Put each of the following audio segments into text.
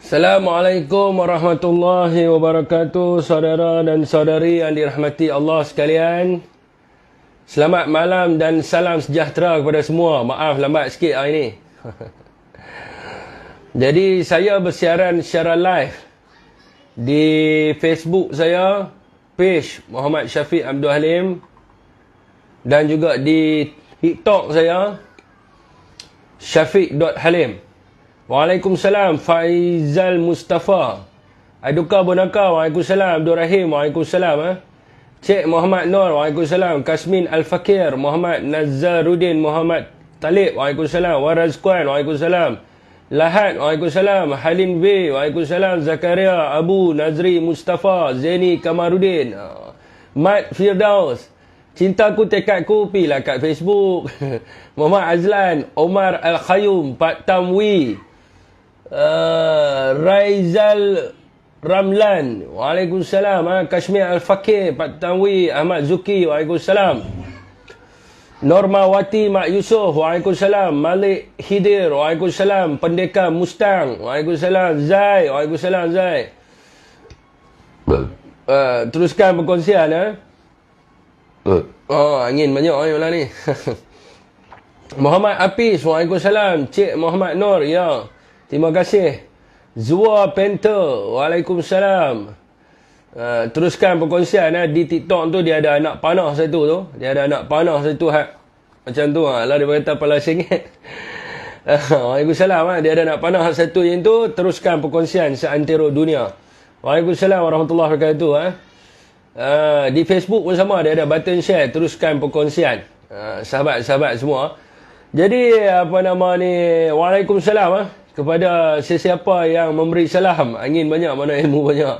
Assalamualaikum warahmatullahi wabarakatuh, saudara dan saudari yang dirahmati Allah sekalian. Selamat malam dan salam sejahtera kepada semua. Maaf lambat sikit hari ni. Jadi saya bersiaran secara live di Facebook saya, page Muhammad Syafiq Abdul Halim, dan juga di TikTok saya, Syafiq.Halim. Waalaikumsalam Faizal Mustafa. Aduka Bonaka, waalaikumsalam. Abdul Rahim, waalaikumsalam. Cik Muhammad Nur, waalaikumsalam. Kasmin Al-Fakir, Muhammad Nazaruddin, Muhammad Talib, waalaikumsalam. Warazkuan, waalaikumsalam. Lahat, waalaikumsalam. Halim B, waalaikumsalam. Zakaria Abu Nazri Mustafa, Zaini Kamaruddin, Mat Firdaus. Cintaku tekadku, pilah kat Facebook. Muhammad Azlan, Omar Al-Khayyum, Pak Tamwi, Raizal Ramlan, waalaikumsalam. Kashmir Al-Fakir, Pak Tanwi, Ahmad Zuki, waalaikumsalam. Normawati Mak Yusof, waalaikumsalam. Malik Hidir, waalaikumsalam. Pendekar Mustang, waalaikumsalam. Zai, waalaikumsalam Zai. Teruskan perkongsian. Oh, angin banyak malam ni. Muhammad Hafiz, waalaikumsalam. Cik Muhammad Nur, ya, terima kasih. Zua Penter, waalaikumsalam. Teruskan perkongsian. Di TikTok tu dia ada anak panah satu tu. Dia ada anak panah satu macam tu. Lah dia berkata pala singit. Waalaikumsalam. Dia ada anak panah satu yang tu. Teruskan perkongsian seantero dunia. Waalaikumsalam warahmatullahi wabarakatuh. Di Facebook pun sama, dia ada button share. Teruskan perkongsian. Sahabat-sahabat semua. Jadi apa nama ni, waalaikumsalam kepada sesiapa yang memberi salam. Angin banyak, mana ilmu banyak.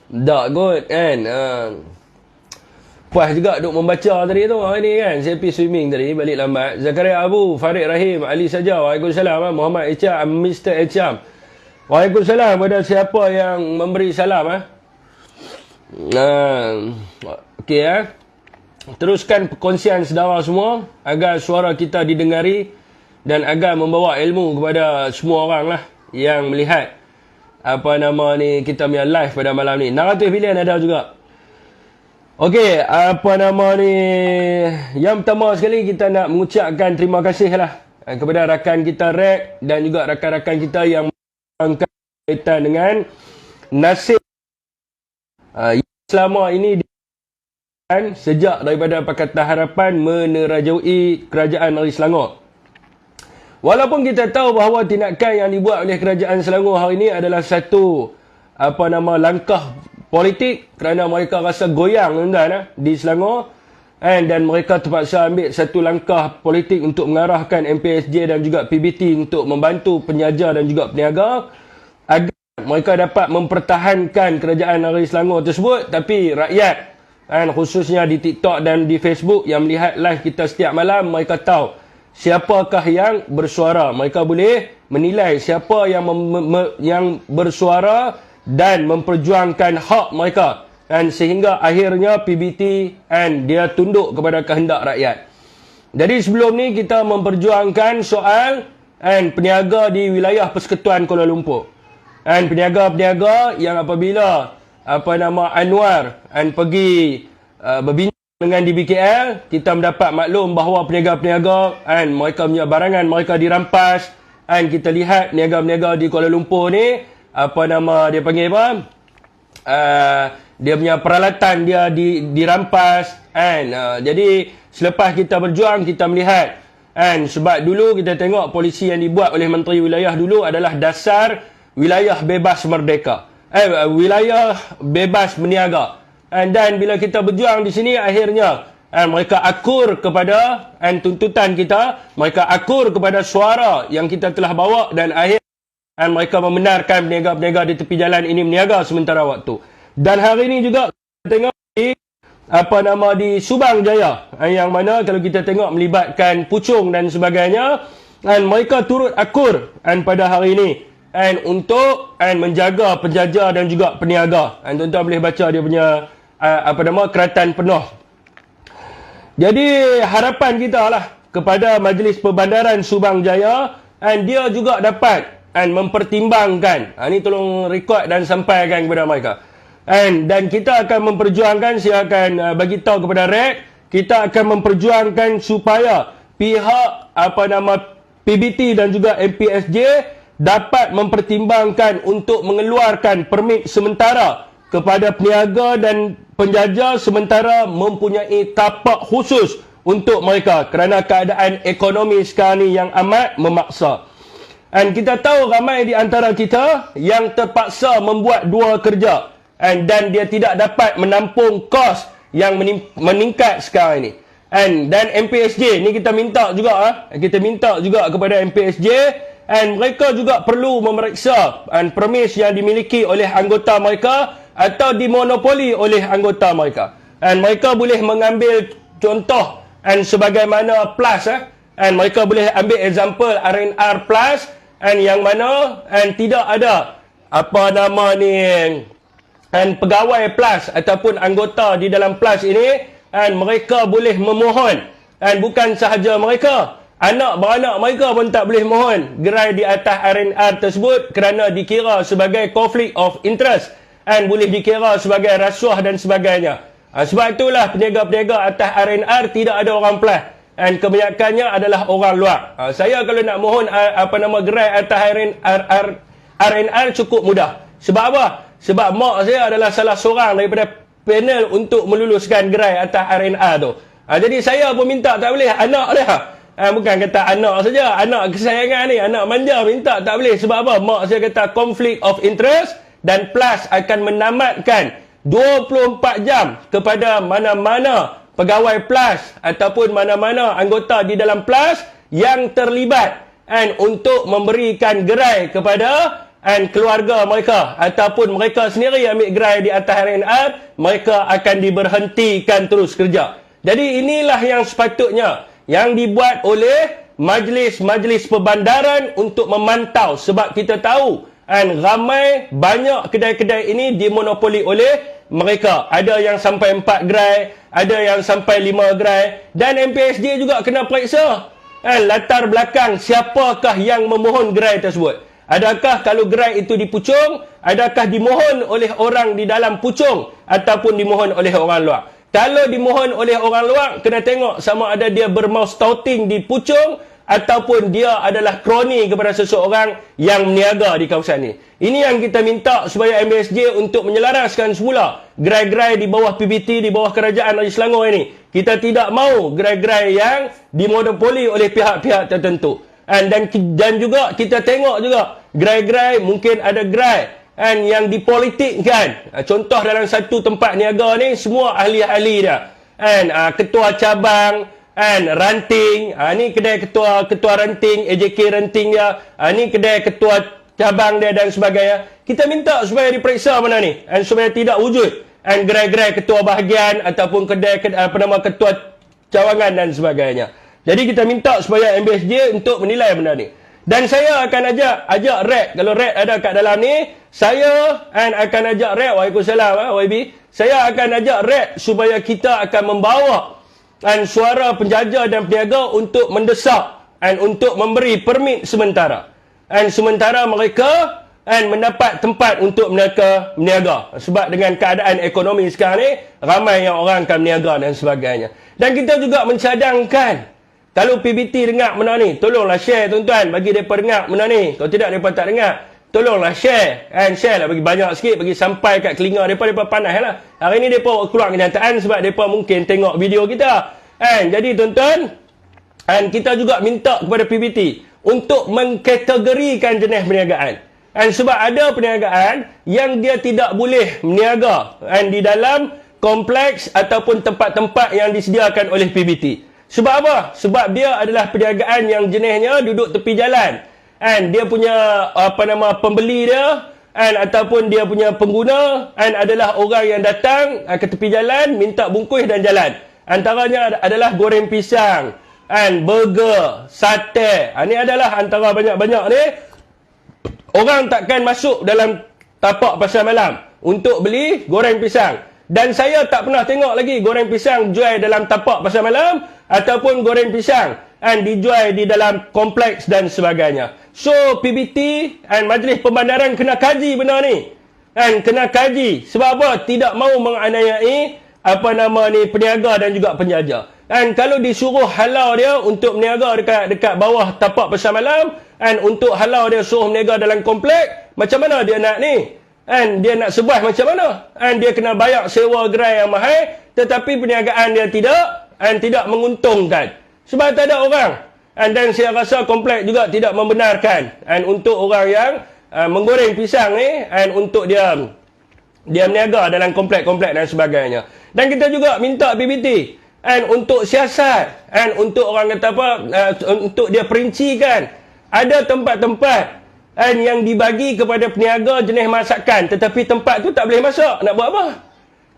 Tak kot kan. Puas juga duk membaca tadi tu hari ni kan. Saya pergi swimming tadi, balik lambat. Zakaria Abu, Farid Rahim, Ali Saja, waalaikumsalam. Muhammad Echam, Mr. Echam, waalaikumsalam kepada siapa yang memberi salam. Okey teruskan perkongsian saudara semua agar suara kita didengari dan agar membawa ilmu kepada semua orang lah yang melihat apa nama ni kita punya live pada malam ni. 600 bilion ada juga. Okey, apa nama ni, yang pertama sekali kita nak mengucapkan terima kasih lah kepada rakan kita Rek dan juga rakan-rakan kita yang mengangkat kaitan dengan nasib selama ini sejak daripada Pakatan Harapan menerajui Kerajaan Negeri Selangor. Walaupun kita tahu bahawa tindakan yang dibuat oleh Kerajaan Selangor hari ini adalah satu langkah politik kerana mereka rasa goyang di Selangor, dan mereka terpaksa ambil satu langkah politik untuk mengarahkan MPSJ dan juga PBT untuk membantu penjaja dan juga peniaga agar mereka dapat mempertahankan Kerajaan Negeri Selangor tersebut. Tapi rakyat, khususnya di TikTok dan di Facebook yang melihat live kita setiap malam, mereka tahu siapakah yang bersuara. Mereka boleh menilai siapa yang yang bersuara dan memperjuangkan hak mereka, sehingga akhirnya PBT dia tunduk kepada kehendak rakyat. Jadi sebelum ni kita memperjuangkan soal peniaga di wilayah Persekutuan Kuala Lumpur. Peniaga-peniaga yang apabila Anwar pergi berbincang dengan DBKL, kita mendapat maklum bahawa peniaga-peniaga mereka punya barangan mereka dirampas. Kita lihat peniaga-peniaga di Kuala Lumpur ni dia panggil dia punya peralatan dia dirampas. Jadi selepas kita berjuang, kita melihat sebab dulu kita tengok polisi yang dibuat oleh Menteri Wilayah dulu adalah dasar wilayah bebas merdeka, wilayah bebas berniaga. Dan bila kita berjuang di sini, akhirnya mereka akur kepada tuntutan kita, mereka akur kepada suara yang kita telah bawa, dan akhirnya mereka membenarkan peniaga-peniaga di tepi jalan ini berniaga sementara waktu. Dan hari ini juga kita tengok di Subang Jaya, yang mana kalau kita tengok melibatkan pucung dan sebagainya, mereka turut akur pada hari ini untuk menjaga penjaja dan juga peniaga. Tuan-tuan boleh baca dia punya keratan penuh. Jadi harapan kita lah kepada Majlis Perbandaran Subang Jaya, dia juga dapat and mempertimbangkan. Ini tolong rekod dan sampaikan kepada mereka. Dan kita akan memperjuangkan, saya akan bagi tahu kepada REC, kita akan memperjuangkan supaya pihak PBT dan juga MPSJ dapat mempertimbangkan untuk mengeluarkan permit sementara kepada peniaga dan penjaja sementara mempunyai tapak khusus untuk mereka kerana keadaan ekonomi sekarang ni yang amat memaksa. Dan kita tahu ramai di antara kita yang terpaksa membuat dua kerja dan dia tidak dapat menampung kos yang meningkat sekarang ini. Dan MPSJ ni kita minta juga kepada MPSJ, dan mereka juga perlu memeriksa premis yang dimiliki oleh anggota mereka atau dimonopoli oleh anggota mereka. Dan mereka boleh mengambil contoh sebagaimana Plus mereka boleh ambil example R&R Plus yang mana tidak ada pegawai Plus ataupun anggota di dalam Plus ini, mereka boleh memohon, bukan sahaja mereka, anak-beranak mereka pun tak boleh mohon gerai di atas R&R tersebut kerana dikira sebagai conflict of interest boleh dikira sebagai rasuah dan sebagainya. Sebab itulah peniaga-peniaga atas R&R tidak ada orang Plus, kebanyakannya adalah orang luar. Saya kalau nak mohon gerai atas R&R cukup mudah. Sebab apa? Sebab mak saya adalah salah seorang daripada panel untuk meluluskan gerai atas R&R tu. Jadi saya pun minta tak boleh, anak dia. Bukan kata anak saja, anak kesayangan ni, anak manja minta tak boleh. Sebab apa? Mak saya kata conflict of interest dan Plus akan menamatkan 24 jam kepada mana-mana pegawai Plus ataupun mana-mana anggota di dalam Plus yang terlibat untuk memberikan gerai kepada keluarga mereka ataupun mereka sendiri ambil gerai di atas R&R, mereka akan diberhentikan terus kerja. Jadi inilah yang sepatutnya yang dibuat oleh majlis-majlis perbandaran untuk memantau, sebab kita tahu ramai banyak kedai-kedai ini dimonopoli oleh mereka. Ada yang sampai 4 gerai, ada yang sampai 5 gerai, dan MPSJ juga kena periksa latar belakang siapakah yang memohon gerai tersebut. Adakah kalau gerai itu di Puchong, adakah dimohon oleh orang di dalam Puchong ataupun dimohon oleh orang luar? Kalau dimohon oleh orang luar, kena tengok sama ada dia bermaustating di Puchong ataupun dia adalah kroni kepada seseorang yang meniaga di kawasan ini. Ini yang kita minta supaya MSJ untuk menyelaraskan semula gerai-gerai di bawah PBT, di bawah Kerajaan Negeri Selangor ini. Kita tidak mahu gerai-gerai yang dimonopoli oleh pihak-pihak tertentu. Dan juga kita tengok juga gerai-gerai, mungkin ada gerai yang dipolitikkan. Contoh dalam satu tempat niaga ni semua ahli-ahli dia. Ketua cabang, ranting, ni kedai ketua ranting, AJK ranting dia, ni kedai ketua cabang dia dan sebagainya. Kita minta supaya diperiksa mana ni, supaya tidak wujud gerai-gerai ketua bahagian ataupun kedai ketua cawangan dan sebagainya. Jadi kita minta supaya MBSJ untuk menilai benda ni. Dan saya akan ajak REC, kalau REC ada kat dalam ni, saya akan ajak REC, waalaikumsalam YB, saya akan ajak REC supaya kita akan membawa suara penjaja dan peniaga untuk mendesak untuk memberi permit sementara. Sementara mereka mendapat tempat untuk mereka meniaga. Sebab dengan keadaan ekonomi sekarang ni, ramai yang orang akan meniaga dan sebagainya. Dan kita juga mencadangkan, kalau PBT dengar benda ni, tolonglah share tuan-tuan, bagi mereka dengar benda ni. Kalau tidak, mereka tak dengar. Tolonglah share. Share lah, bagi banyak sikit, bagi sampai kat telinga mereka panas lah. Hari ni mereka keluar kenyataan sebab mereka mungkin tengok video kita. Jadi tuan-tuan, kita juga minta kepada PBT untuk mengkategorikan jenis perniagaan. Sebab ada perniagaan yang dia tidak boleh meniaga di dalam kompleks ataupun tempat-tempat yang disediakan oleh PBT. Sebab apa? Sebab dia adalah perniagaan yang jenisnya duduk tepi jalan. Dia punya pembeli dia ataupun dia punya pengguna adalah orang yang datang ke tepi jalan minta bungkus dan jalan. Antaranya adalah goreng pisang, burger, sate. Ini adalah antara banyak-banyak ni. Orang takkan masuk dalam tapak pasar malam untuk beli goreng pisang. Dan saya tak pernah tengok lagi goreng pisang jual dalam tapak pasar malam ataupun goreng pisang dijual di dalam kompleks dan sebagainya. So PBT Majlis Pembandaran kena kaji benda ni. Kena kaji. Sebab apa? Tidak mahu menganiayai peniaga dan juga penjaja. Kalau disuruh halau dia untuk meniaga dekat bawah tapak pasar malam, untuk halau dia suruh meniaga dalam komplek, macam mana dia nak ni? Dia nak sebuah macam mana? Dia kena bayar sewa gerai yang mahal, tetapi perniagaan dia tidak menguntungkan. Sebab tak ada orang. Dan saya rasa komplek juga tidak membenarkan untuk orang yang menggoreng pisang ni, untuk dia meniaga dalam komplek-komplek dan sebagainya. Dan kita juga minta PBT untuk siasat, untuk orang kata apa, untuk dia perincikan. Ada tempat-tempat yang dibagi kepada peniaga jenis masakan, tetapi tempat tu tak boleh masak. Nak buat apa?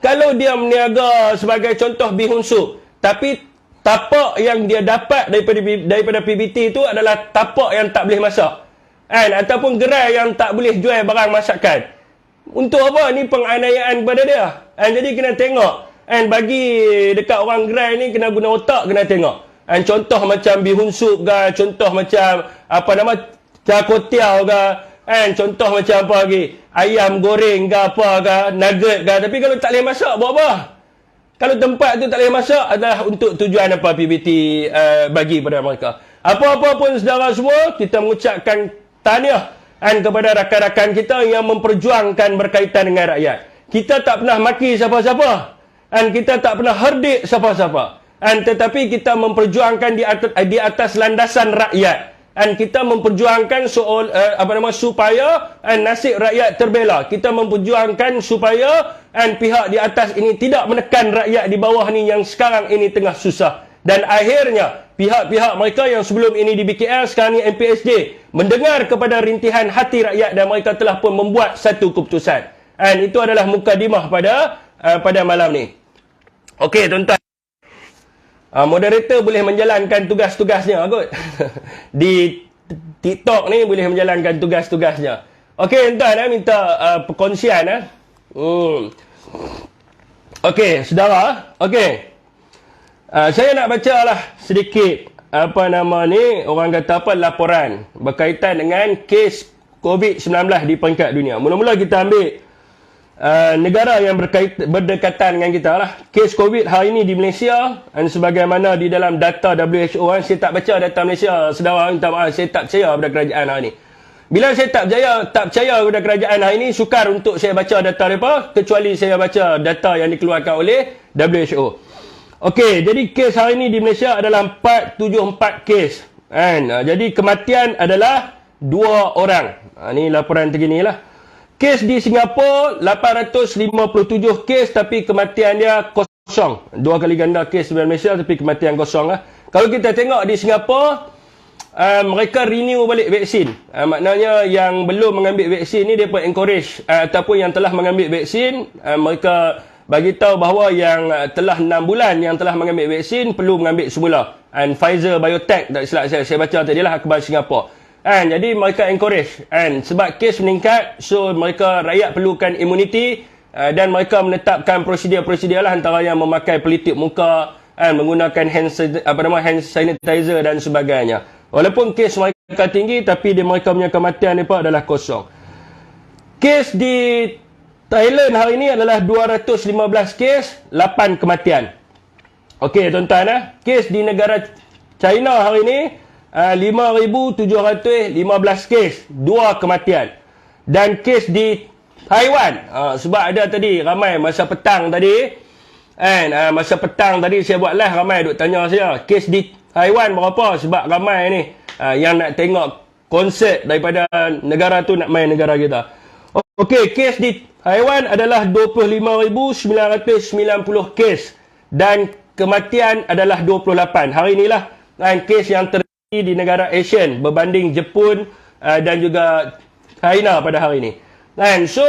Kalau dia meniaga sebagai contoh bihun sup, tapi tapak yang dia dapat daripada PBT itu adalah tapak yang tak boleh masak, ataupun gerai yang tak boleh jual barang masakan. Untuk apa? Ni penganiayaan kepada dia. Jadi kena tengok. Bagi dekat orang gerai ni kena guna otak, kena tengok. Contoh macam bihun sup ke, contoh macam char kway teow ke, contoh macam apa lagi, ayam goreng ke apa ke, nugget ke. Tapi kalau tak boleh masak, buat apa? Kalau tempat tu tak boleh masak, adalah untuk tujuan apa PBT bagi pada mereka. Apa-apa pun saudara semua, kita mengucapkan tahniah kepada rakan-rakan kita yang memperjuangkan berkaitan dengan rakyat. Kita tak pernah maki siapa-siapa, kita tak pernah herdik siapa-siapa, tetapi kita memperjuangkan di atas landasan rakyat. Kita memperjuangkan supaya nasib rakyat terbela. Kita memperjuangkan supaya pihak di atas ini tidak menekan rakyat di bawah ni yang sekarang ini tengah susah. Dan akhirnya pihak-pihak mereka yang sebelum ini di BKL, sekarang ni MPSJ, mendengar kepada rintihan hati rakyat dan mereka telah pun membuat satu keputusan. Itu adalah mukadimah pada malam ni. Okey, tuan-tuan. Moderator boleh menjalankan tugas-tugasnya kot. Di TikTok ni boleh menjalankan tugas-tugasnya. Okey, tuan-tuan, minta perkongsian. Okey, saudara. Okey. Saya nak baca lah sedikit orang kata laporan berkaitan dengan kes COVID-19 di peringkat dunia. Mula-mula kita ambil negara yang berdekatan dengan kita lah. Kes COVID hari ini di Malaysia, sebagaimana di dalam data WHO, saya tak baca data Malaysia, saudara, minta maaf, saya tak percaya pada kerajaan hari ini. Bila saya tak percaya kepada kerajaan hari ini, sukar untuk saya baca data mereka, kecuali saya baca data yang dikeluarkan oleh WHO. Okey, jadi kes hari ini di Malaysia adalah 474 kes. Jadi kematian adalah 2 orang. Ini laporan terkini lah. Kes di Singapura 857 kes, tapi kematian dia kosong. 2 kali ganda kes di Malaysia, tapi kematian kosong lah. Kalau kita tengok di Singapura, mereka renew balik vaksin. Maknanya yang belum mengambil vaksin ni, mereka encourage, ataupun yang telah mengambil vaksin, mereka bagi tahu bahawa yang telah 6 bulan yang telah mengambil vaksin perlu mengambil semula. Pfizer Biotech, tak silap saya baca tadi lah akhbar Singapura. Jadi mereka encourage, sebab kes meningkat, so mereka, rakyat perlukan imuniti, dan mereka menetapkan prosedur-prosedur lah, antara yang memakai pelitup muka, menggunakan hand sanitizer dan sebagainya. Walaupun kes mereka tinggi, tapi mereka punya kematian mereka adalah kosong. Kes di Thailand hari ini adalah 215 kes, 8 kematian. Okey, tuan-tuan, kes di negara China hari ini 5,715 kes, 2 kematian. Dan kes di Taiwan, sebab ada tadi ramai masa petang tadi, masa petang tadi saya buat live, ramai duk tanya saya, kes di Taiwan berapa? Sebab ramai ni yang nak tengok konsert daripada negara tu nak main negara kita. Okey, kes di Taiwan adalah 25,990 kes dan kematian adalah 28. Hari inilah kes yang terjadi di negara Asian berbanding Jepun dan juga China pada hari ini. So,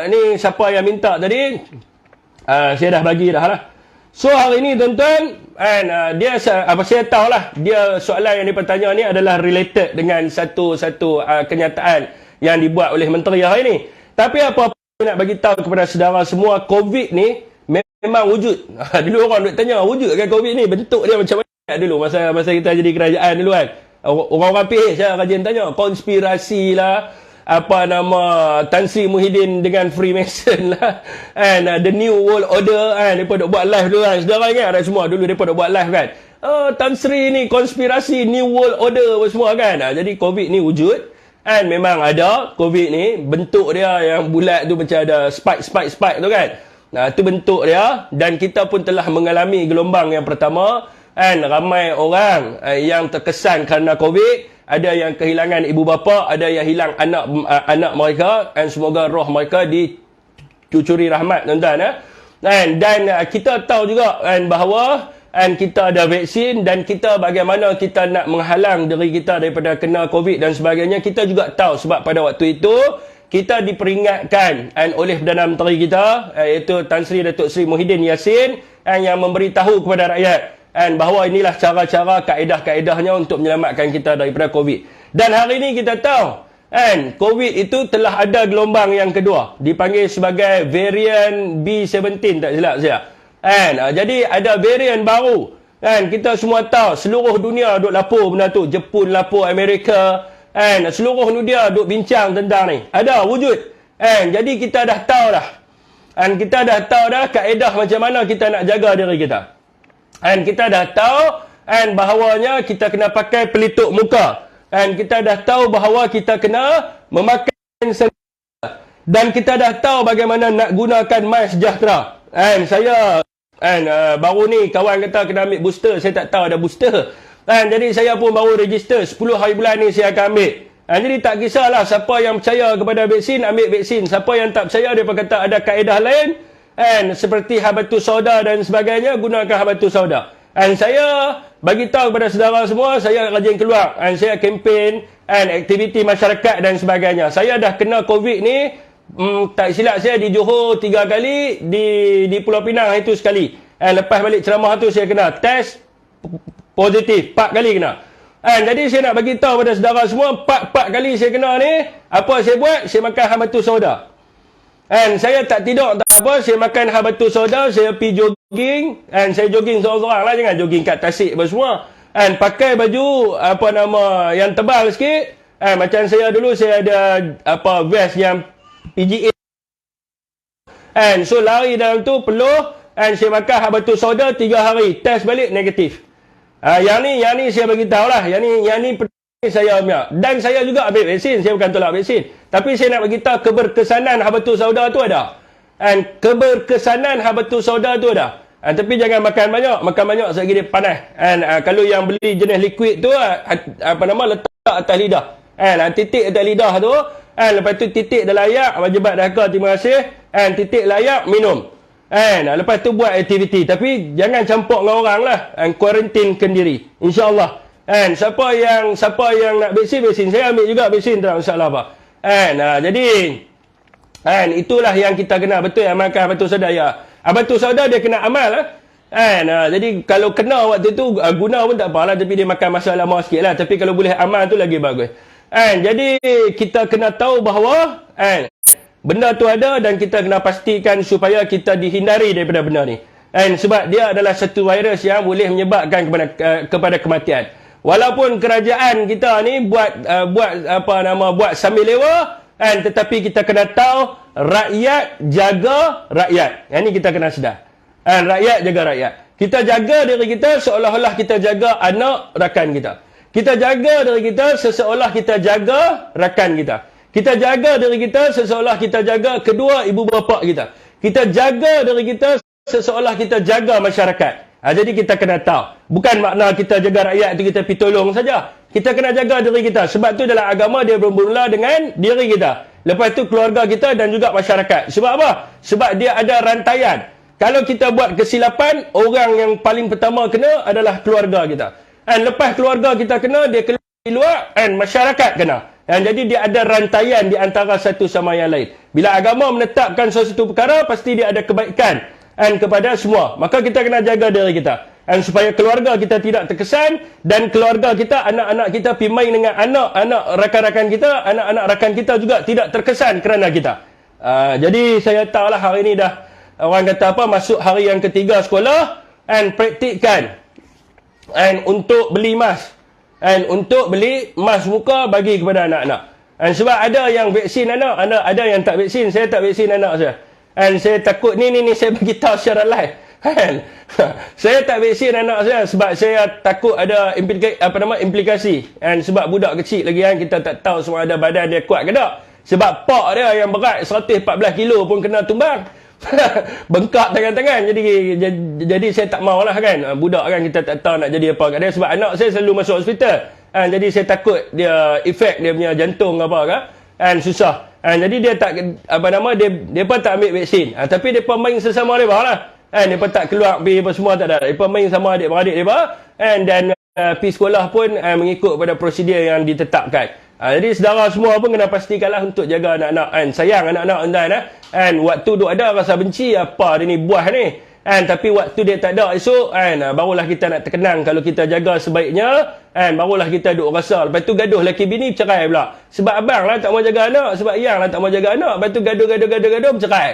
ni siapa yang minta tadi, saya dah bagi dah lah. So, hari ini tuan-tuan, saya tahulah, dia soalan yang dipertanya ni adalah related dengan satu kenyataan yang dibuat oleh menteri hari ini. Tapi apa nak bagi tahu kepada saudara semua, COVID ni memang wujud. Dulu orang duk tanya, wujud kan COVID ni? Bentuk dia macam mana dulu masa kita jadi kerajaan dulu kan? Orang-orang PH lah rajin tanya, konspirasi lah, apa nama Tan Sri Muhyiddin dengan Freemason lah, and the New World Order kan, mereka duk buat live dulu kan. Saudara ingat ada semua dulu mereka duk buat live kan? Tan Sri ni konspirasi New World Order semua kan. Jadi COVID ni wujud. And memang ada COVID ni, bentuk dia yang bulat tu macam ada spike tu kan. Itu bentuk dia, dan kita pun telah mengalami gelombang yang pertama. And ramai orang yang terkesan kerana COVID, ada yang kehilangan ibu bapa, ada yang hilang anak mereka, and semoga roh mereka dicucuri rahmat tuan-tuan. Dan kita tahu juga bahawa kita ada vaksin, dan kita bagaimana kita nak menghalang diri kita daripada kena COVID dan sebagainya, kita juga tahu. Sebab pada waktu itu kita diperingatkan oleh Perdana Menteri kita, iaitu Tan Sri Datuk Seri Muhyiddin Yassin, yang memberitahu kepada rakyat bahawa inilah cara-cara, kaedah-kaedahnya untuk menyelamatkan kita daripada COVID. Dan hari ini kita tahu COVID itu telah ada gelombang yang kedua, dipanggil sebagai varian B17 tak silap saya. Jadi ada varian baru. Kita semua tahu, seluruh dunia duk lapor benda tu. Jepun lapor, Amerika, seluruh dunia duk bincang tentang ni. Ada wujud. Jadi kita dah tahu dah. Kita dah tahu dah kaedah macam mana kita nak jaga diri kita. Kita dah tahu bahawanya kita kena pakai pelitup muka. Kita dah tahu bahawa kita kena memakai sanitizer. Dan kita dah tahu bagaimana nak gunakan MySejahtera. Saya baru ni kawan kata kena ambil booster, saya tak tahu ada booster. Jadi saya pun baru register 10 hari bulan ni saya akan ambil. Jadi tak kisahlah siapa yang percaya kepada vaksin, ambil vaksin. Siapa yang tak percaya, dia kata ada kaedah lain seperti habatus sauda dan sebagainya, gunakan habatus sauda. Saya bagi tahu kepada saudara semua, saya rajin keluar, saya kempen aktiviti masyarakat dan sebagainya. Saya dah kena COVID ni, tak silap saya di Johor 3 kali, di Pulau Pinang itu sekali. Lepas balik ceramah tu saya kena test positif 4 kali kena. Jadi saya nak bagi tahu pada saudara semua, 4 kali saya kena ni, apa saya buat? Saya makan habatus sauda. Saya tak tidur tak apa, saya makan habatus sauda, saya pergi jogging, saya jogging seorang-seorang lah, jangan jogging kat tasik apa semua. Pakai baju apa nama yang tebal sikit. Macam saya dulu, saya ada vest yang PGA. So lari dalam tu peluh, saya makan habatus sauda 3 hari, test balik negatif. Yang ni saya bagi tahu lah, yang ni saya ambil. Dan saya juga ambil vaksin, saya bukan tolak vaksin. Tapi saya nak bagi tahu keberkesanan habatus sauda tu ada. Keberkesanan habatus sauda tu ada. Tapi jangan makan banyak sebab dia panas. Kalau yang beli jenis liquid tu, letak atas lidah. Titik atas lidah tu, lepas tu titik dah layak, wajibat dahaka, terima kasih. Titik layak, minum. Lepas tu buat aktiviti. Tapi jangan campur dengan orang lah. Kuarantinkan diri, InsyaAllah. Siapa yang nak vaksin, saya ambil juga vaksin tak masalah apa. Jadi itulah yang kita kena betul amalkan habatus sauda ya. Habatus sauda dia kena amal lah. Jadi kalau kena waktu tu guna pun tak apalah, tapi dia makan masa lama sikit lah. Tapi kalau boleh amal tu lagi bagus. Jadi kita kena tahu bahawa benda tu ada, dan kita kena pastikan supaya kita dihindari daripada benda ni. Sebab dia adalah satu virus yang boleh menyebabkan kepada kematian. Walaupun kerajaan kita ni buat sambil lewa, tetapi kita kena tahu rakyat jaga rakyat. Yang ni kita kena sedar. Rakyat jaga rakyat. Kita jaga diri kita seolah-olah kita jaga anak rakan kita. Kita jaga diri kita seolah kita jaga rakan kita. Kita jaga diri kita seolah kita jaga kedua ibu bapa kita. Kita jaga diri kita seolah kita jaga masyarakat. Jadi kita kena tahu. Bukan makna kita jaga rakyat itu kita pergi tolong saja. Kita kena jaga diri kita. Sebab tu dalam agama dia bermula dengan diri kita. Lepas tu keluarga kita dan juga masyarakat. Sebab apa? Sebab dia ada rantaian. Kalau kita buat kesilapan, orang yang paling pertama kena adalah keluarga kita. Lepas keluarga kita kena, dia keluar, masyarakat kena. Jadi dia ada rantaian di antara satu sama yang lain. Bila agama menetapkan sesuatu perkara, pasti dia ada kebaikan kepada semua. Maka kita kena jaga diri kita. Supaya keluarga kita tidak terkesan, dan keluarga kita, anak-anak kita pergi main dengan anak-anak rakan-rakan kita, anak-anak rakan kita juga tidak terkesan kerana kita. Jadi saya tahulah hari ini dah orang kata apa, masuk hari yang ketiga sekolah, and praktikkan and untuk beli mask, and untuk beli mask muka bagi kepada anak-anak. And sebab ada yang vaksin anak, ada yang tak vaksin. Saya tak vaksin anak saya. And saya takut ni saya beritahu secara live. Kan? Saya tak vaksin anak saya sebab saya takut ada implikasi. And sebab budak kecil lagi kan, kita tak tahu semua ada badan dia kuat ke tak. Sebab pak dia yang berat 114 kilo pun kena tumbang. Bengkak tangan-tangan. Jadi saya tak maulah kan. Budak kan kita tak tahu nak jadi apa kat dia. Sebab anak saya selalu masuk hospital. Jadi saya takut dia efek dia punya jantung apa ke. Susah. Jadi dia tak dia pun tak ambil vaksin. Tapi dia pun main sesama dia lah. Dia pun tak keluar pergi apa semua tak ada. Dia pun main sama adik-beradik dia dan pergi sekolah pun mengikut pada prosedur yang ditetapkan. Jadi saudara semua pun kena pastikanlah untuk jaga anak-anak. Sayang anak-anak tuan. Waktu duk ada rasa benci apa dia ni buah ni. Tapi waktu dia tak ada esok, barulah kita nak terkenang kalau kita jaga sebaiknya, barulah kita duk rasa. Lepas tu gaduh laki bini bercerai pula. Sebab abang lah tak mau jaga anak, sebab yang lah tak mau jaga anak. Lepas tu gaduh bercerai.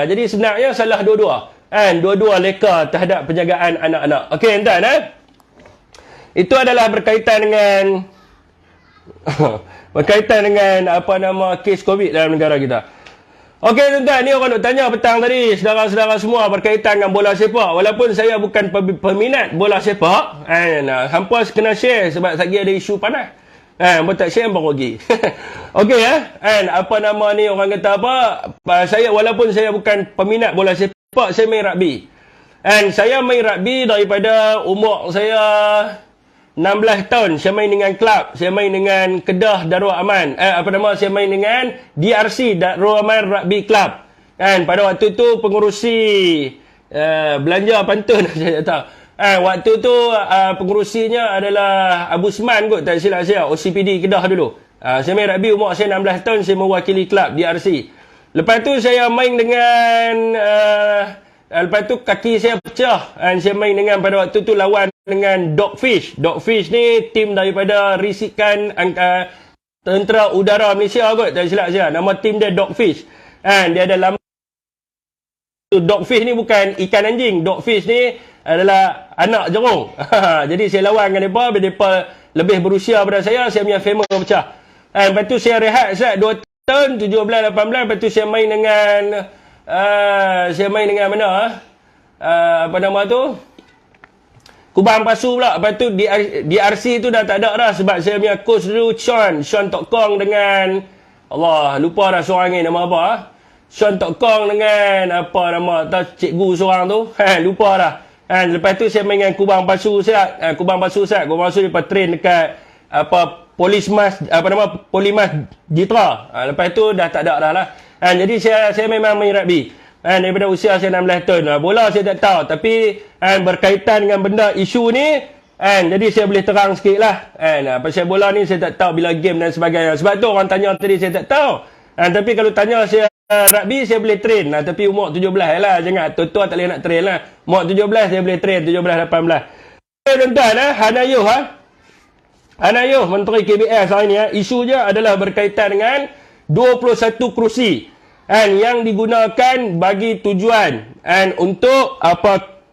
Jadi sebenarnya salah dua-dua. Dua-dua leka terhadap penjagaan anak-anak. Okey tuan. Itu adalah berkaitan dengan kes COVID dalam negara kita. Okey tuan-tuan, ni orang nak tanya petang tadi, saudara-saudara semua berkaitan dengan bola sepak. Walaupun saya bukan peminat bola sepak, hampa kena share sebab lagi ada isu panas. Buat tak share baru rugi. Okey ni orang kata apa? Saya walaupun saya bukan peminat bola sepak, saya main rugby. Saya main rugby daripada umur saya 16 tahun. Saya main dengan klub. Saya main dengan Kedah Darul Aman. Saya main dengan DRC, Darul Aman Rugby Club. Pada waktu tu pengurusi belanja pantun saya tak tahu. Waktu tu pengurusinya adalah Abu Sman kot, tak silap saya, OCPD Kedah dulu. Saya main rugby umur saya 16 tahun, saya mewakili klub DRC. Lepas tu saya main dengan lepas tu kaki saya pecah. Saya main dengan pada waktu tu lawan dengan Dogfish. Dogfish ni tim daripada risikan Tentera Udara Malaysia kot, tak silap saya. Nama tim dia Dogfish. Dia ada lama. Dogfish ni bukan ikan anjing. Dogfish ni adalah anak jerung. Jadi saya lawan dengan mereka. Mereka lebih berusia pada saya punya femur pecah. Lepas tu saya rehat 2 tahun, 17, 18. Lepas tu saya main dengan mana? Kubang Pasu pula. Lepas tu DRC tu dah tak ada dah sebab saya punya coach dulu Sean Tok Kong dengan Allah lupa dah seorang ni nama apa. Sean Tok Kong dengan cikgu seorang tu. Lupa dah. Lepas tu saya main dengan Kubang Pasu siap. Kubang Pasu dia train dekat Polimas Jitra. Lepas tu dah tak ada dah lah. Jadi saya memang main rugby. Daripada usia saya 16 tahun. Bola saya tak tahu. Tapi berkaitan dengan benda isu ni, jadi saya boleh terang sikit lah. Pasal bola ni saya tak tahu bila game dan sebagainya. Sebab tu orang tanya tadi saya tak tahu. Tapi kalau tanya saya rugby, saya boleh train. Tapi umur 17 lah. Jangan tua-tua tak boleh nak train lah. Umur 17 saya boleh train. 17, 18. Tuan-tuan, Hanayuh, Menteri KBS hari ni, isunya adalah berkaitan dengan 21 kerusi. Yang digunakan bagi tujuan untuk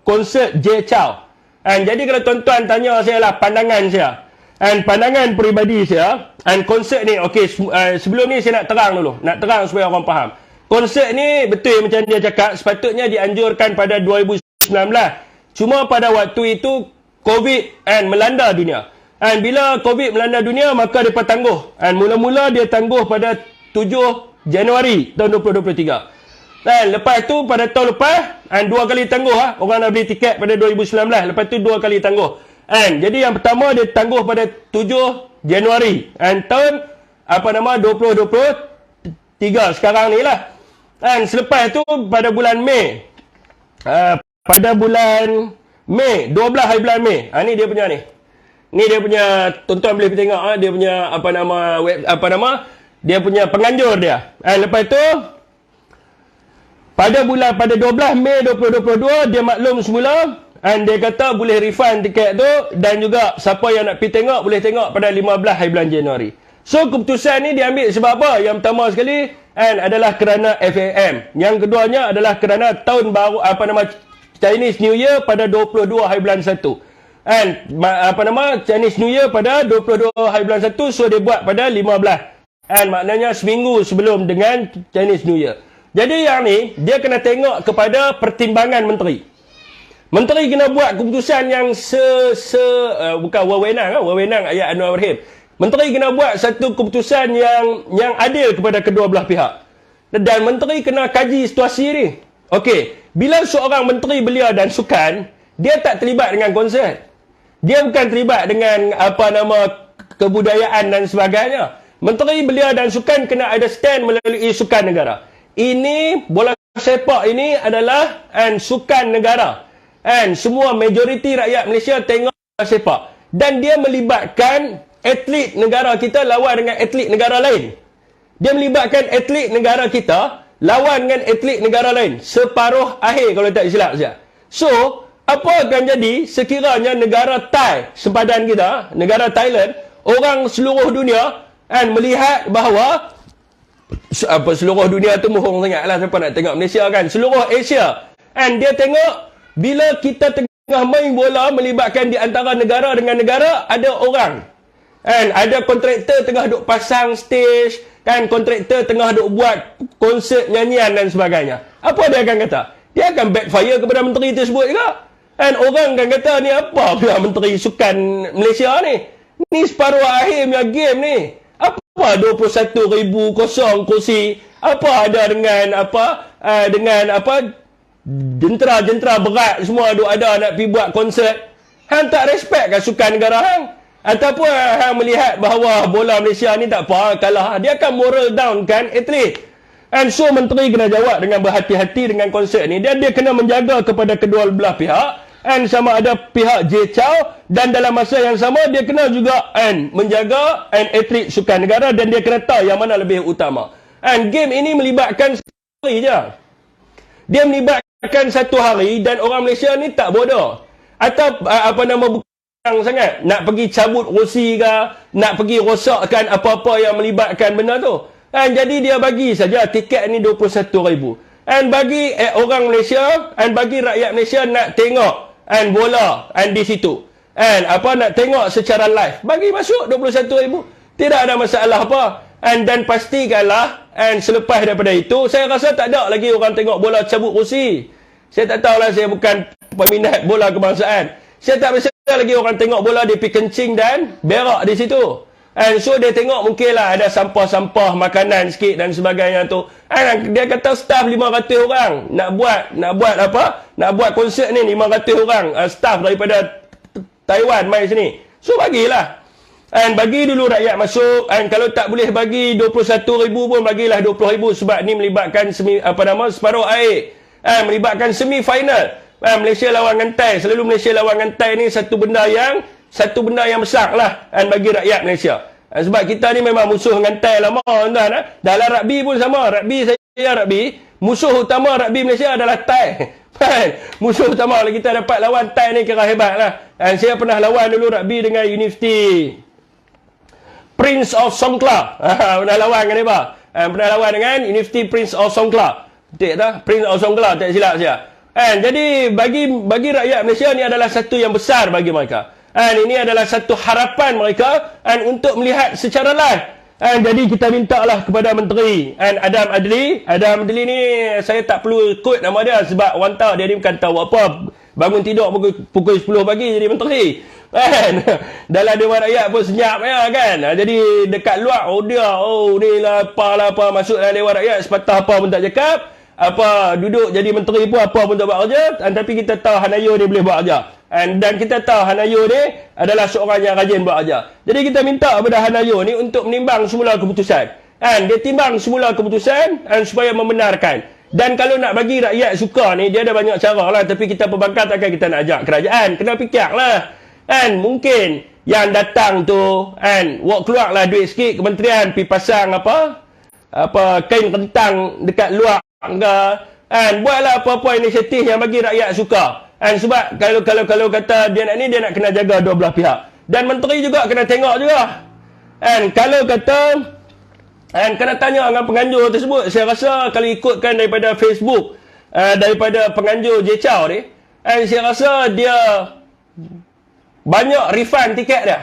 konsert Jay Chou. Jadi kalau tuan-tuan tanya saya lah pandangan saya. Pandangan peribadi saya. Konsert ni, sebelum ni saya nak terang dulu. Nak terang supaya orang faham. Konsert ni betul macam dia cakap, sepatutnya dianjurkan pada 2019. Cuma pada waktu itu COVID melanda dunia. Bila COVID melanda dunia, maka dia tangguh. Mula-mula dia tangguh pada 7 Januari tahun 2023. Lepas tu pada tahun lepas 2 kali tangguh orang nak beli tiket pada 2019. Lepas tu 2 kali tangguh. Jadi yang pertama dia tangguh pada 7 Januari tahun 2023 sekarang ni lah. Selepas tu pada bulan Mei. Pada bulan Mei, 12 hari bulan Mei. Ni dia punya ni. Ni dia punya, tuan-tuan boleh tengok dia punya dia punya penganjur dia. Lepas tu pada 12 Mei 2022 dia maklum semula dia kata boleh refund tiket tu dan juga siapa yang nak pergi tengok boleh tengok pada 15 hari bulan Januari. So keputusan ni diambil sebab apa? Yang pertama sekali adalah kerana FAM. Yang keduanya adalah kerana tahun baru Chinese New Year pada 22 hari bulan 1. Chinese New Year pada 22 hari bulan 1, so dia buat pada 15. Maknanya seminggu sebelum dengan Chinese New Year. Jadi yang ni dia kena tengok kepada pertimbangan menteri. Menteri kena buat keputusan yang bukan wewenang ayat Anwar Ibrahim. Menteri kena buat satu keputusan yang adil kepada kedua belah pihak. Dan menteri kena kaji situasi ni. Okey, bila seorang menteri belia dan sukan, dia tak terlibat dengan konsert. Dia bukan terlibat dengan kebudayaan dan sebagainya. Menteri belia dan sukan kena ada stand melalui sukan negara. Ini bola sepak ini adalah sukan negara. Semua majoriti rakyat Malaysia tengok bola sepak. Dan dia melibatkan atlet negara kita lawan dengan atlet negara lain. Dia melibatkan atlet negara kita lawan dengan atlet negara lain. Separuh akhir kalau tak silap saya. So, apa akan jadi sekiranya negara Thai, sempadan kita, negara Thailand, orang seluruh dunia melihat bahawa seluruh dunia tu mohong sangat lah siapa nak tengok Malaysia kan, seluruh Asia, dia tengok bila kita tengah main bola melibatkan di antara negara dengan negara, ada orang ada kontraktor tengah duk pasang stage kontraktor tengah duk buat konsert nyanyian dan sebagainya, apa dia akan kata? Dia akan backfire kepada menteri tersebut juga. Orang akan kata ni apa pula menteri sukan Malaysia ni separuh akhir punya game ni. Apa 21,000 kosong kursi? Apa ada dengan jentera-jentera berat semua duk ada nak pergi buat konsert? Hang tak respect kan sukan negara hang? Ataupun hang melihat bahawa bola Malaysia ni tak apa kalah, dia akan moral down kan atlet. So menteri kena jawab dengan berhati-hati dengan konsert ni. Dia kena menjaga kepada kedua belah pihak. Sama ada pihak Jay Chou, dan dalam masa yang sama dia kena juga menjaga atlet sukan negara, dan dia kena tahu yang mana lebih utama. Game ini melibatkan satu hari je. Dia melibatkan satu hari, dan orang Malaysia ni tak bodoh. Atau bukan sangat nak pergi cabut kerusi ke, nak pergi rosakkan apa-apa yang melibatkan benda tu. Jadi dia bagi saja tiket ni 21,000. Bagi orang Malaysia, bagi rakyat Malaysia nak tengok bola di situ. Nak tengok secara live. Bagi masuk 21,000. Tidak ada masalah apa. Dan pastikanlah selepas daripada itu, saya rasa tak ada lagi orang tengok bola cabut kerusi. Saya tak tahulah, saya bukan peminat bola kebangsaan. Saya tak rasa lagi orang tengok bola dia pergi kencing dan berak di situ. So dia tengok mungkinlah ada sampah-sampah makanan sikit dan sebagainya tu. Dia kata staff 500 orang nak buat konsert ni 500 orang staff daripada Taiwan mai sini. So bagilah. Bagi dulu rakyat masuk. Kalau tak boleh bagi 21,000 pun bagilah 20,000, sebab ni melibatkan separuh air. Melibatkan semi final. Malaysia lawan dengan Thai. Selalu Malaysia lawan dengan Thai ni satu benda yang besar lah bagi rakyat Malaysia. Sebab kita ni memang musuh dengan Thai lama tuan. Dalam rugby pun sama. Musuh utama rugby Malaysia adalah Thai. Musuh utama kalau kita dapat lawan Thai ni kira hebat lah. Saya pernah lawan dulu rugby dengan University Prince of Songkla. Pernah lawan dengan dia. Pernah lawan dengan University Prince of Songkla. Betul tak? Prince of Songkla, tak silap saya. Jadi bagi rakyat Malaysia ni adalah satu yang besar bagi mereka. Ini adalah satu harapan mereka untuk melihat secara live. Jadi kita mintalah kepada Menteri Adam Adli ni saya tak perlu kod nama dia, sebab orang tahu dia ni bukan tahu apa. Bangun tidur pukul 10 pagi jadi menteri. Dalam Dewan Rakyat pun senyap ya kan. Jadi dekat luar ni lah apa masuk dalam Dewan Rakyat sepatah apa pun tak cakap. Duduk jadi menteri pun apa pun tak buat kerja. Tapi kita tahu Hanayo dia boleh buat kerja. Dan kita tahu Hanayo ni adalah seorang yang rajin buat kerja. Jadi kita minta kepada Hanayo ni untuk menimbang semula keputusan. Dia timbang semula keputusan supaya membenarkan. Dan kalau nak bagi rakyat suka ni, dia ada banyak cara lah. Tapi kita perbankan takkan kita nak ajak kerajaan. Kena fikir lah. Mungkin yang datang tu keluarlah duit sikit kementerian pergi pasang kain kentang dekat luar ke. Buatlah apa-apa inisiatif yang bagi rakyat suka. Sebab kalau kata dia nak kena jaga dua belah pihak. Dan menteri juga kena tengok juga. And kalau kata, and kena tanya dengan penganjur tersebut, saya rasa kalau ikutkan daripada Facebook, daripada penganjur Jechao ni, and saya rasa dia banyak refund tiket dia.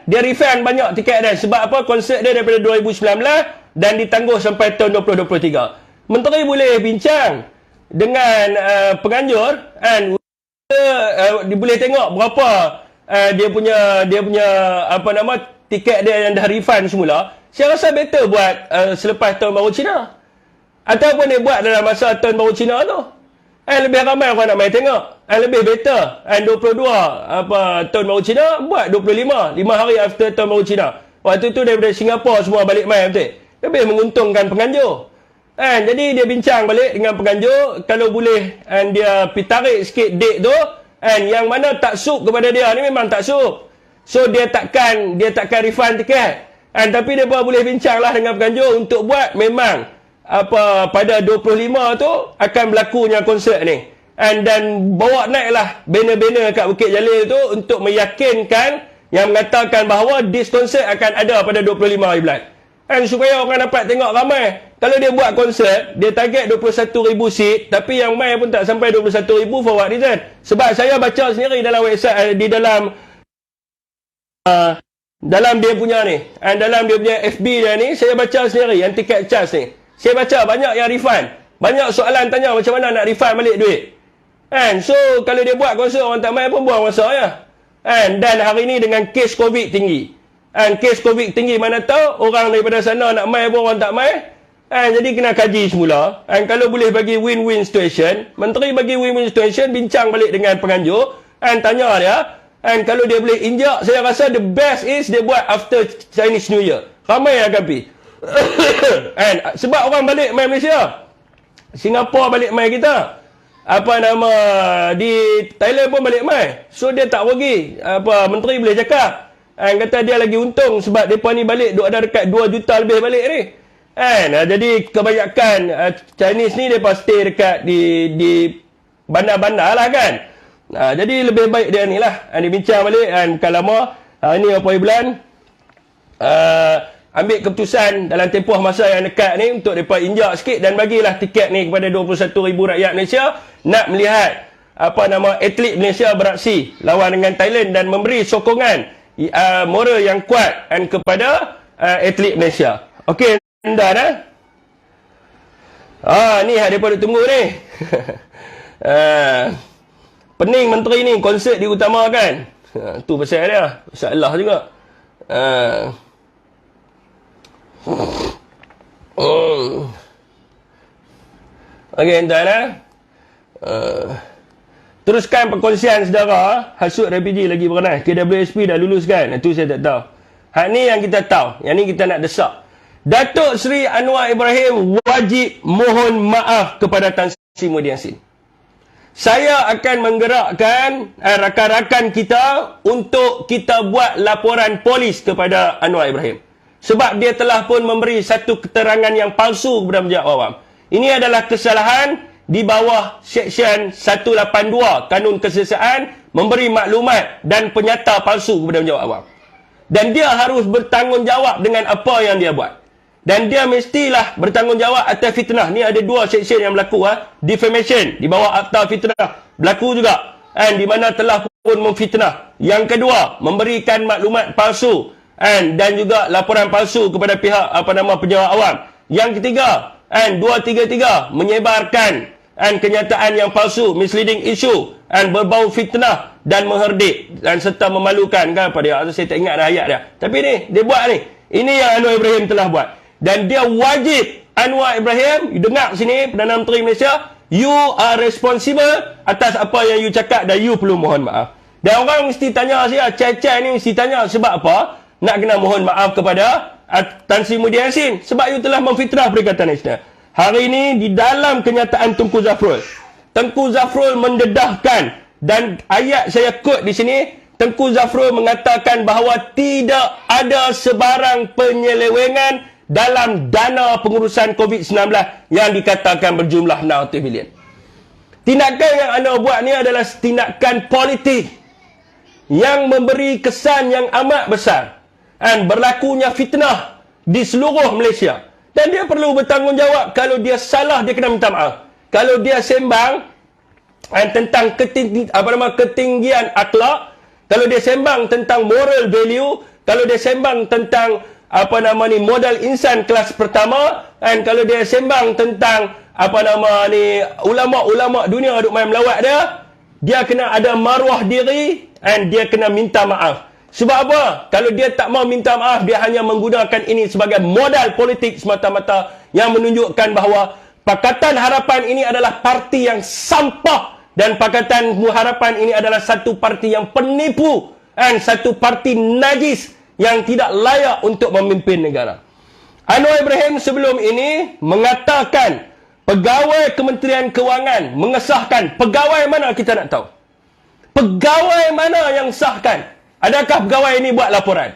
Dia refund banyak tiket dia. Sebab apa? Konsert dia daripada 2019 dan ditangguh sampai tahun 2023. Menteri boleh bincang dengan penganjur, and boleh tengok berapa dia punya apa nama tiket dia yang dah refund semula. Saya rasa better buat selepas tahun baru Cina, ataupun dia buat dalam masa tahun baru Cina tu. Lebih ramai orang nak main tengok. Lebih better. 22 tahun baru Cina, buat 25 hari after tahun baru Cina. Waktu tu daripada Singapura semua balik main betul. Lebih menguntungkan penganjur. Jadi dia bincang balik dengan penganjur, kalau boleh dia tarik sikit date tu, yang mana tak suit kepada dia ni memang tak suit. So dia takkan refund tiket. Tapi dia pun boleh bincang lah dengan penganjur untuk buat memang pada 25 tu akan berlakunya konsert ni. Dan bawa naiklah banner-banner kat Bukit Jalil tu untuk meyakinkan, yang mengatakan bahawa this concert akan ada pada 25 hari bulan. Supaya orang dapat tengok ramai. Kalau dia buat konsert, dia target 21,000 seat, tapi yang main pun tak sampai 21,000 for what reason? Sebab saya baca sendiri dalam website, di dalam dia punya ni, dalam dia punya FB dia ni, saya baca sendiri yang tiket charge ni. Saya baca banyak yang refund. Banyak soalan tanya macam mana nak refund balik duit. So kalau dia buat konsert orang tak main pun buang masa ya. Dan hari ni dengan kes COVID tinggi. Kes COVID tinggi, mana tahu orang daripada sana nak main pun orang tak main. Jadi kena kaji semula. Kalau boleh bagi win-win situation, menteri bagi win-win situation, bincang balik dengan penganjur, tanya dia. Kalau dia boleh injak, saya rasa the best is dia buat after Chinese New Year. Ramai akan pergi. Sebab orang balik main Malaysia, Singapura balik main kita, di Thailand pun balik main. So dia tak rugi. Menteri boleh cakap, kata dia lagi untung sebab mereka ni balik ada dekat 2 juta lebih balik ni. Jadi kebanyakan Chinese ni mereka stay dekat di bandar-bandar lah kan. Jadi lebih baik dia ni lah. Dia bincang balik kan lama. Ini apa bulan, ambil keputusan dalam tempoh masa yang dekat ni untuk mereka injak sikit dan bagilah tiket ni kepada 21,000 rakyat Malaysia nak melihat atlet Malaysia beraksi lawan dengan Thailand dan memberi sokongan moral yang kuat kepada atlet Malaysia. Okey, dah ni ada pada tunggu ni. Pening menteri ni konsert diutamakan. Tu pasal dia, masalah juga. Okey, tuan teruskan perkongsian saudara. Hasut refugee lagi beranas. KWSP dah luluskan. Itu saya tak tahu. Hak ni yang kita tahu. Yang ni kita nak desak. Datuk Seri Anwar Ibrahim wajib mohon maaf kepada Tan Sri Muhyiddin Yassin. Saya akan menggerakkan rakan-rakan kita untuk kita buat laporan polis kepada Anwar Ibrahim. Sebab dia telah pun memberi satu keterangan yang palsu kepada masyarakat awam. Ini adalah kesalahan di bawah Seksyen 182 Kanun Kesiasaan, memberi maklumat dan penyata palsu kepada masyarakat awam. Dan dia harus bertanggungjawab dengan apa yang dia buat. Dan dia mestilah bertanggungjawab atas fitnah. Ni ada 2 seksyen yang berlaku. Defamation di bawah Akta Fitnah berlaku juga. Di mana telah pun memfitnah. Yang kedua, memberikan maklumat palsu. Dan juga laporan palsu kepada pihak penjawat awam. Yang ketiga, 233 menyebarkan kenyataan yang palsu, misleading issue, berbau fitnah dan mengherdik dan serta memalukan kan pada dia. Saya tak ingat dah ayat dia. Tapi ni dia buat ni. Ini yang Anwar Ibrahim telah buat. Dan dia wajib, Anwar Ibrahim, you dengar sini Perdana Menteri Malaysia, you are responsible atas apa yang you cakap dan you perlu mohon maaf. Dan orang mesti tanya saya, cai-cai ni mesti tanya sebab apa nak kena mohon maaf kepada Tan Sri Muhyiddin Yassin, sebab you telah memfitnah Perikatan Nasional. Hari ini di dalam kenyataan Tengku Zafrul mendedahkan, dan ayat saya quote di sini, Tengku Zafrul mengatakan bahawa tidak ada sebarang penyelewengan dalam dana pengurusan COVID-19 yang dikatakan berjumlah 600 bilion. Tindakan yang anda buat ni adalah tindakan politik yang memberi kesan yang amat besar. berlakunya fitnah di seluruh Malaysia. Dan dia perlu bertanggungjawab. Kalau dia salah, dia kena minta maaf. Kalau dia sembang tentang ketinggian akhlak, kalau dia sembang tentang moral value, kalau dia sembang tentang modal insan kelas pertama, dan kalau dia sembang tentang ulama-ulama dunia duk main melawat dia kena ada maruah diri dan dia kena minta maaf. Sebab apa? Kalau dia tak mau minta maaf, dia hanya menggunakan ini sebagai modal politik semata-mata yang menunjukkan bahawa Pakatan Harapan ini adalah parti yang sampah dan Pakatan Harapan ini adalah satu parti yang penipu dan satu parti najis yang tidak layak untuk memimpin negara. Anwar Ibrahim sebelum ini mengatakan pegawai Kementerian Kewangan mengesahkan. Pegawai mana kita nak tahu? Pegawai mana yang sahkan? Adakah pegawai ini buat laporan?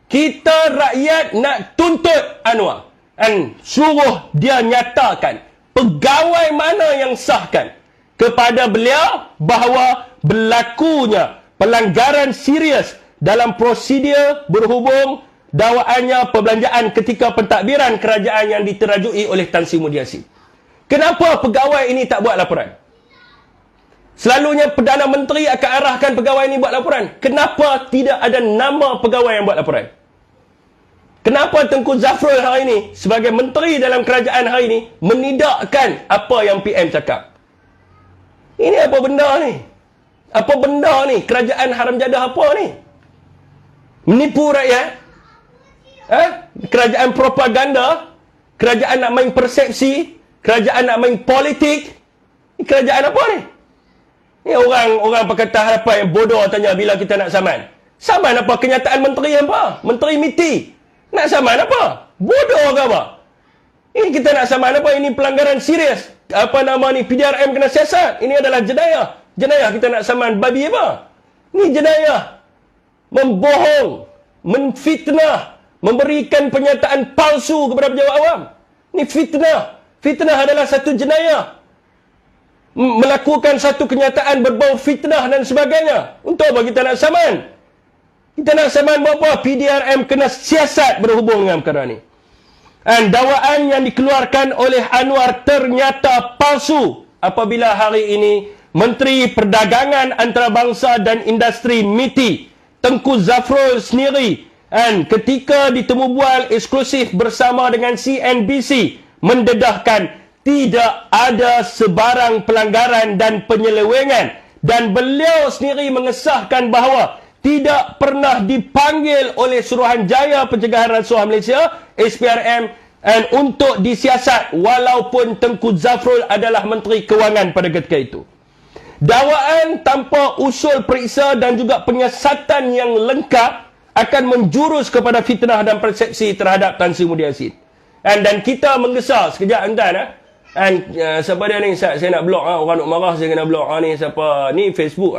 Kita rakyat nak tuntut Anwar dan suruh dia nyatakan pegawai mana yang sahkan kepada beliau bahawa berlakunya pelanggaran serius dalam prosedur berhubung dakwaannya perbelanjaan ketika pentadbiran kerajaan yang diterajui oleh Tan Sri Mulyani Yassin. Kenapa pegawai ini tak buat laporan? Selalunya Perdana Menteri akan arahkan pegawai ini buat laporan. Kenapa tidak ada nama pegawai yang buat laporan? Kenapa Tengku Zafrul hari ini sebagai menteri dalam kerajaan hari ini menidakkan apa yang PM cakap? Ini apa benda ni? Apa benda ni? Kerajaan haram jadah apa ni? Menipu rakyat? Kerajaan propaganda? Kerajaan nak main persepsi? Kerajaan nak main politik? Ini kerajaan apa ni? Ni orang Pakatan Harapan yang bodoh tanya bila kita nak saman. Saman apa? Kenyataan menteri apa? Menteri MITI. Nak saman apa? Bodoh ke apa? Ini kita nak saman apa? Ini pelanggaran serius. PDRM kena siasat. Ini adalah jenayah. Jenayah kita nak saman babi apa? Ini jenayah. Membohong. Menfitnah. Memberikan pernyataan palsu kepada pejabat awam. Ini fitnah. Fitnah adalah satu jenayah. Melakukan satu kenyataan berbau fitnah dan sebagainya. Untuk apa kita nak saman? Kita nak saman buat apa? PDRM kena siasat berhubung dengan perkara ni. Dan dakwaan yang dikeluarkan oleh Anwar ternyata palsu. Apabila hari ini Menteri Perdagangan Antarabangsa dan Industri MITI Tengku Zafrul sendiri ketika ditemu bual eksklusif bersama dengan CNBC mendedahkan tidak ada sebarang pelanggaran dan penyelewengan, dan beliau sendiri mengesahkan bahawa tidak pernah dipanggil oleh Suruhanjaya Pencegahan Rasuah Malaysia SPRM untuk disiasat walaupun Tengku Zafrul adalah Menteri Kewangan pada ketika itu. Dakwaan tanpa usul periksa dan juga penyiasatan yang lengkap akan menjurus kepada fitnah dan persepsi terhadap Tan Sri Mulyani Yassin. Dan kita menggesa sekejap tuan. Siapa dia ni? Saya nak blok. Orang nak marah saya kena blok. Ni siapa? Ni Facebook.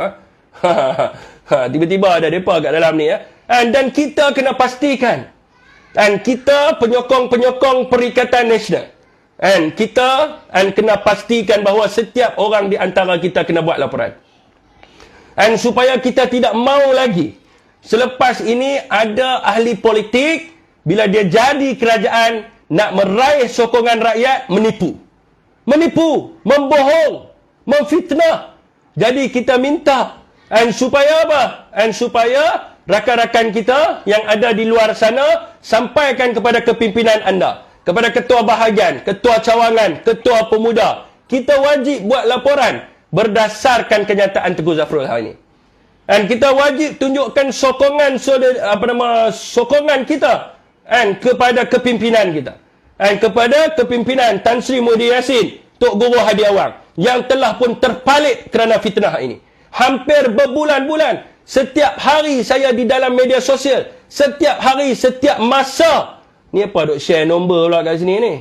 Tiba-tiba ada mereka kat dalam ni. Dan kita kena pastikan. Dan kita penyokong-penyokong Perikatan Nasional. Dan kita kena pastikan bahawa setiap orang di antara kita kena buat laporan. Dan supaya kita tidak mau lagi. Selepas ini ada ahli politik. Bila dia jadi kerajaan, nak meraih sokongan rakyat, menipu. Menipu, membohong, memfitnah. Jadi kita minta supaya apa? Supaya rakan-rakan kita yang ada di luar sana sampaikan kepada kepimpinan anda, kepada ketua bahagian, ketua cawangan, ketua pemuda. Kita wajib buat laporan berdasarkan kenyataan Tengku Zafrul hari ini. Dan kita wajib tunjukkan sokongan kita kepada kepimpinan kita. Dan kepada kepimpinan Tan Sri Mulyani Yassin, Tok Guru Hadi Awang yang telah pun terpalit kerana fitnah ini. Hampir berbulan-bulan, setiap hari saya di dalam media sosial, setiap hari, setiap masa. Ni apa duk share nombor pula kat sini ni?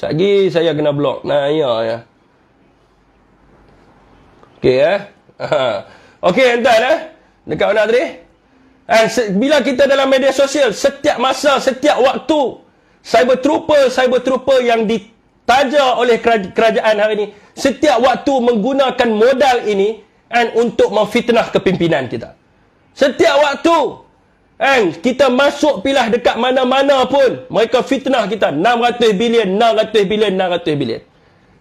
Lagi saya kena blok. Nah, ya. Okey Okey tuan dekat mana tadi? Bila kita dalam media sosial, setiap masa, setiap waktu, cyber trooper yang ditaja oleh kerajaan hari ini, setiap waktu menggunakan modal ini untuk memfitnah kepimpinan kita. Setiap waktu kita masuk pilah dekat mana-mana pun, mereka fitnah kita 600 bilion, 600 bilion, 600 bilion.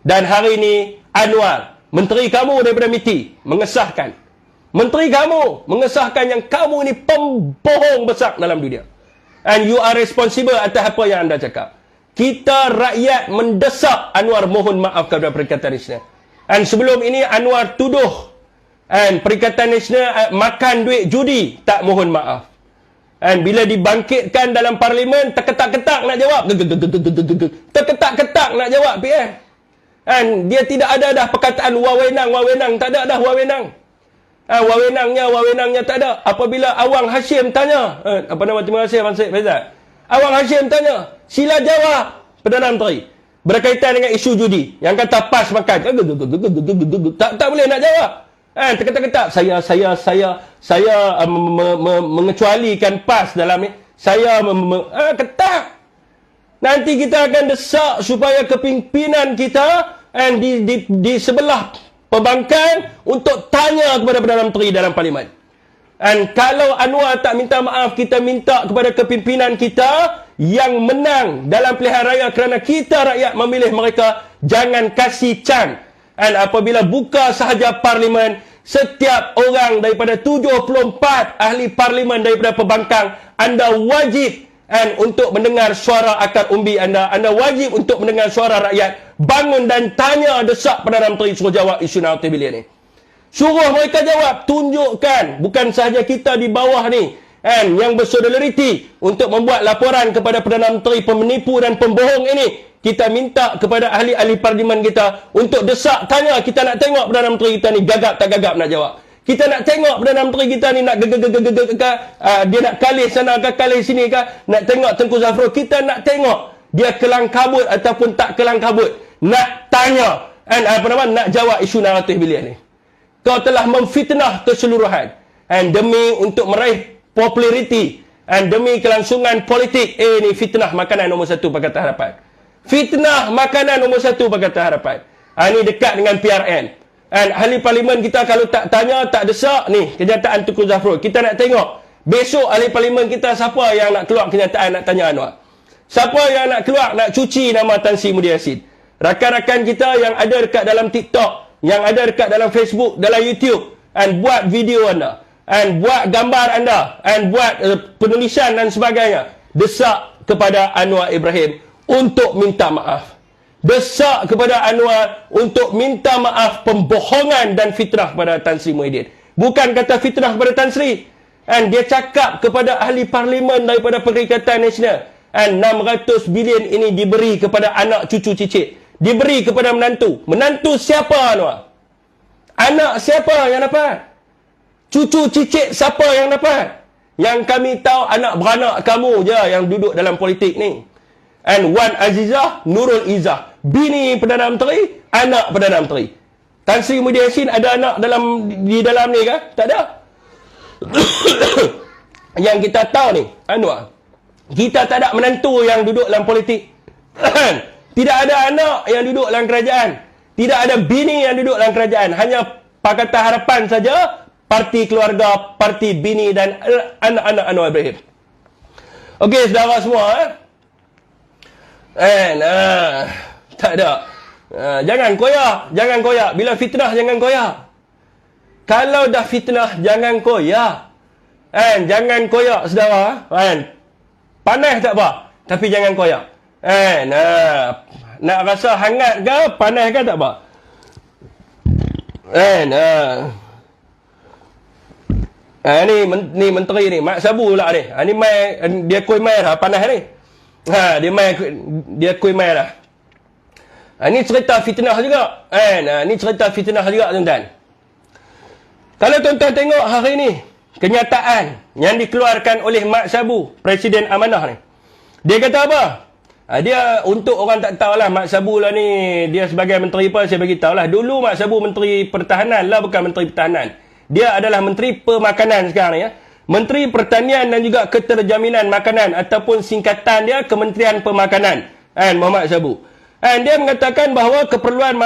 Dan hari ini Anwar, menteri kamu daripada MITI, mengesahkan. Menteri kamu mengesahkan yang kamu ni pembohong besar dalam dunia. And you are responsible atas apa yang anda cakap. Kita rakyat mendesak Anwar mohon maaf kepada Perikatan Nasional. And sebelum ini Anwar tuduh Perikatan Nasional makan duit judi, tak mohon maaf. And bila dibangkitkan dalam parlimen, terketak-ketak nak jawab. Terketak-ketak nak jawab PM. And dia tidak ada dah perkataan wawenang, tak ada dah wawenang. Wawenangnya tak ada. Apabila Awang Hashim tanya, terima kasih Abang Syed Faizal. Awang Hashim tanya, sila jawab Perdana Menteri berkaitan dengan isu judi yang kata PAS makan. Tak boleh nak jawab. Terketak-ketak saya mengecualikan PAS dalam ni. Saya ketak. Nanti kita akan desak supaya kepimpinan kita di sebelah perbankan untuk tanya kepada Perdana Menteri dalam parlimen. Dan kalau Anwar tak minta maaf, kita minta kepada kepimpinan kita yang menang dalam pilihan raya kerana kita rakyat memilih mereka, jangan kasih can. Dan apabila buka sahaja parlimen, setiap orang daripada 74 ahli parlimen daripada perbankan, anda wajib untuk mendengar suara akar umbi anda. Anda wajib untuk mendengar suara rakyat. Bangun dan tanya, desak Perdana Menteri suruh jawab isu 600 bilion ni. Suruh mereka jawab, tunjukkan. Bukan sahaja kita di bawah ni yang bersolidariti untuk membuat laporan kepada Perdana Menteri penipu dan pembohong ini. Kita minta kepada ahli-ahli parlimen kita untuk desak, tanya. Kita nak tengok Perdana Menteri kita ni gagap tak gagap nak jawab. Kita nak tengok Perdana Menteri kita ni nak dia nak kalih sana ke kalih sini ke. Nak tengok Tengku Zafrul. Kita nak tengok dia kelang kabut ataupun tak kelang kabut. Nak tanya nak jawab isu 600 bilion ni. Kau telah memfitnah keseluruhan. Demi untuk meraih populariti. Demi kelangsungan politik. Ni fitnah makanan nombor 1 Pakatan Harapan. Fitnah makanan nombor 1 Pakatan Harapan. Ini dekat dengan PRN. Ahli parlimen kita kalau tak tanya, tak desak, ni kenyataan Tengku Zafrul. Kita nak tengok. Besok ahli parlimen kita siapa yang nak keluar kenyataan nak tanya Anwar. Siapa yang nak keluar nak cuci nama Tan Sri Muhyiddin Yassin. Rakan-rakan kita yang ada dekat dalam TikTok, yang ada dekat dalam Facebook, dalam YouTube, buat video anda, buat gambar anda, buat penulisan dan sebagainya. Desak kepada Anwar Ibrahim untuk minta maaf. Desak kepada Anwar untuk minta maaf pembohongan dan fitnah kepada Tan Sri Muhyiddin. Bukan kata fitnah kepada Tan Sri. Dia cakap kepada ahli parlimen daripada Perikatan Nasional. 600 bilion ini diberi kepada anak cucu cicit. Diberi kepada menantu. Menantu siapa Anwar? Anak siapa yang dapat? Cucu cicit siapa yang dapat? Yang kami tahu anak beranak kamu je yang duduk dalam politik ni. Wan Azizah, Nurul Izzah. Bini Perdana Menteri, anak Perdana Menteri. Tan Sri Muhyiddin Yassin ada anak di dalam ni ke? Tak ada. Yang kita tahu ni, Anwar, kita tak ada menantu yang duduk dalam politik. Tidak ada anak yang duduk dalam kerajaan. Tidak ada bini yang duduk dalam kerajaan. Hanya Pakatan Harapan saja, parti keluarga, parti bini dan anak-anak Anwar Ibrahim. Okey, saudara semua. Tak ada. Jangan koyak. Bila fitnah, jangan koyak. Kalau dah fitnah, jangan koyak. Jangan koyak, saudara. Panas tak apa, tapi jangan koyak. Nak rasa hangat ke, panas ke tak apa. Ni menteri ni, Mak Sabu pula ni. Ni mai, dia kuih mai dah, panas ni. Dia kuih mai dah. Ni cerita fitnah juga. Ni cerita fitnah juga, tuan-tuan. Kalau tuan-tuan tengok hari ni, kenyataan yang dikeluarkan oleh Mak Sabu, Presiden Amanah ni. Dia kata apa? Dia untuk orang tak tahulah Mak Sabu lah ni, dia sebagai menteri apa, saya bagi tahulah. Dulu Mak Sabu menteri pertahanan lah, bukan menteri pertahanan. Dia adalah menteri pemakanan sekarang ni ya. Menteri Pertanian dan juga Keterjaminan Makanan ataupun singkatan dia Kementerian Pemakanan. Muhammad Sabu. Dia mengatakan bahawa keperluan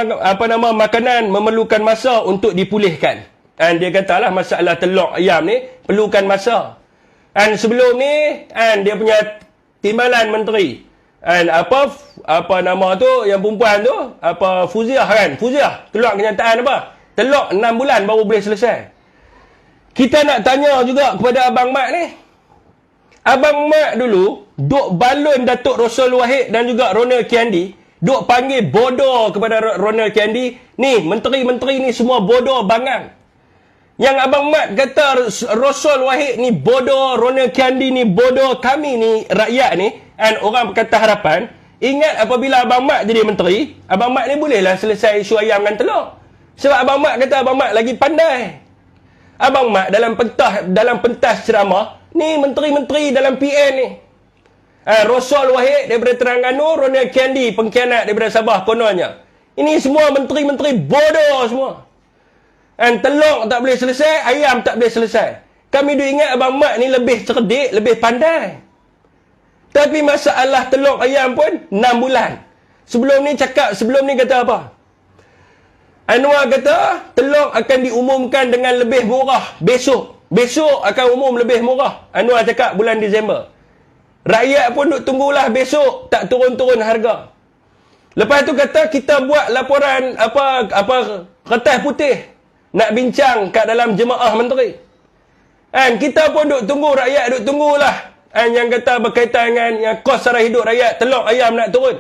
makanan memerlukan masa untuk dipulihkan. Dan dia katalah masalah telur ayam ni perlukan masa. Dan sebelum ni, dia punya timbalan menteri. Dan apa nama tu, yang perempuan tu, Fuziah kan? Fuziah keluar kenyataan apa? Telur 6 bulan baru boleh selesai. Kita nak tanya juga kepada Abang Mat ni. Abang Mat dulu duk balun Datuk Rosul Wahid dan juga Ronald Kiandi, duk panggil bodoh kepada Ronald Kiandi. Ni menteri-menteri ni semua bodoh bangang. Yang Abang Mat kata Rosul Wahid ni bodoh, Ronald Kiandi ni bodoh, kami ni rakyat ni, dan orang Pakatan Harapan, ingat apabila Abang Mat jadi menteri, Abang Mat ni bolehlah selesai isu ayam dan telur. Sebab Abang Mat kata Abang Mat lagi pandai. Abang Mat dalam pentas ceramah, ni menteri-menteri dalam PN ni. Rosul Wahid daripada Terengganu, Ronald Kiandi pengkhianat daripada Sabah kononnya. Ini semua menteri-menteri bodoh semua. Telur tak boleh selesai, ayam tak boleh selesai. Kami duk ingat Abang Mat ni lebih cerdik, lebih pandai. Tapi masalah telur ayam pun 6 bulan. Sebelum ni kata apa? Anwar kata telur akan diumumkan dengan lebih murah besok. Besok akan umum lebih murah. Anwar cakap bulan Disember. Rakyat pun duk tunggulah besok tak turun-turun harga. Lepas tu kata kita buat laporan kertas putih nak bincang kat dalam jemaah menteri. Kita pun duk tunggu, rakyat duk tunggulah. Yang kata berkaitan dengan yang kos sara hidup rakyat, telur ayam nak turun.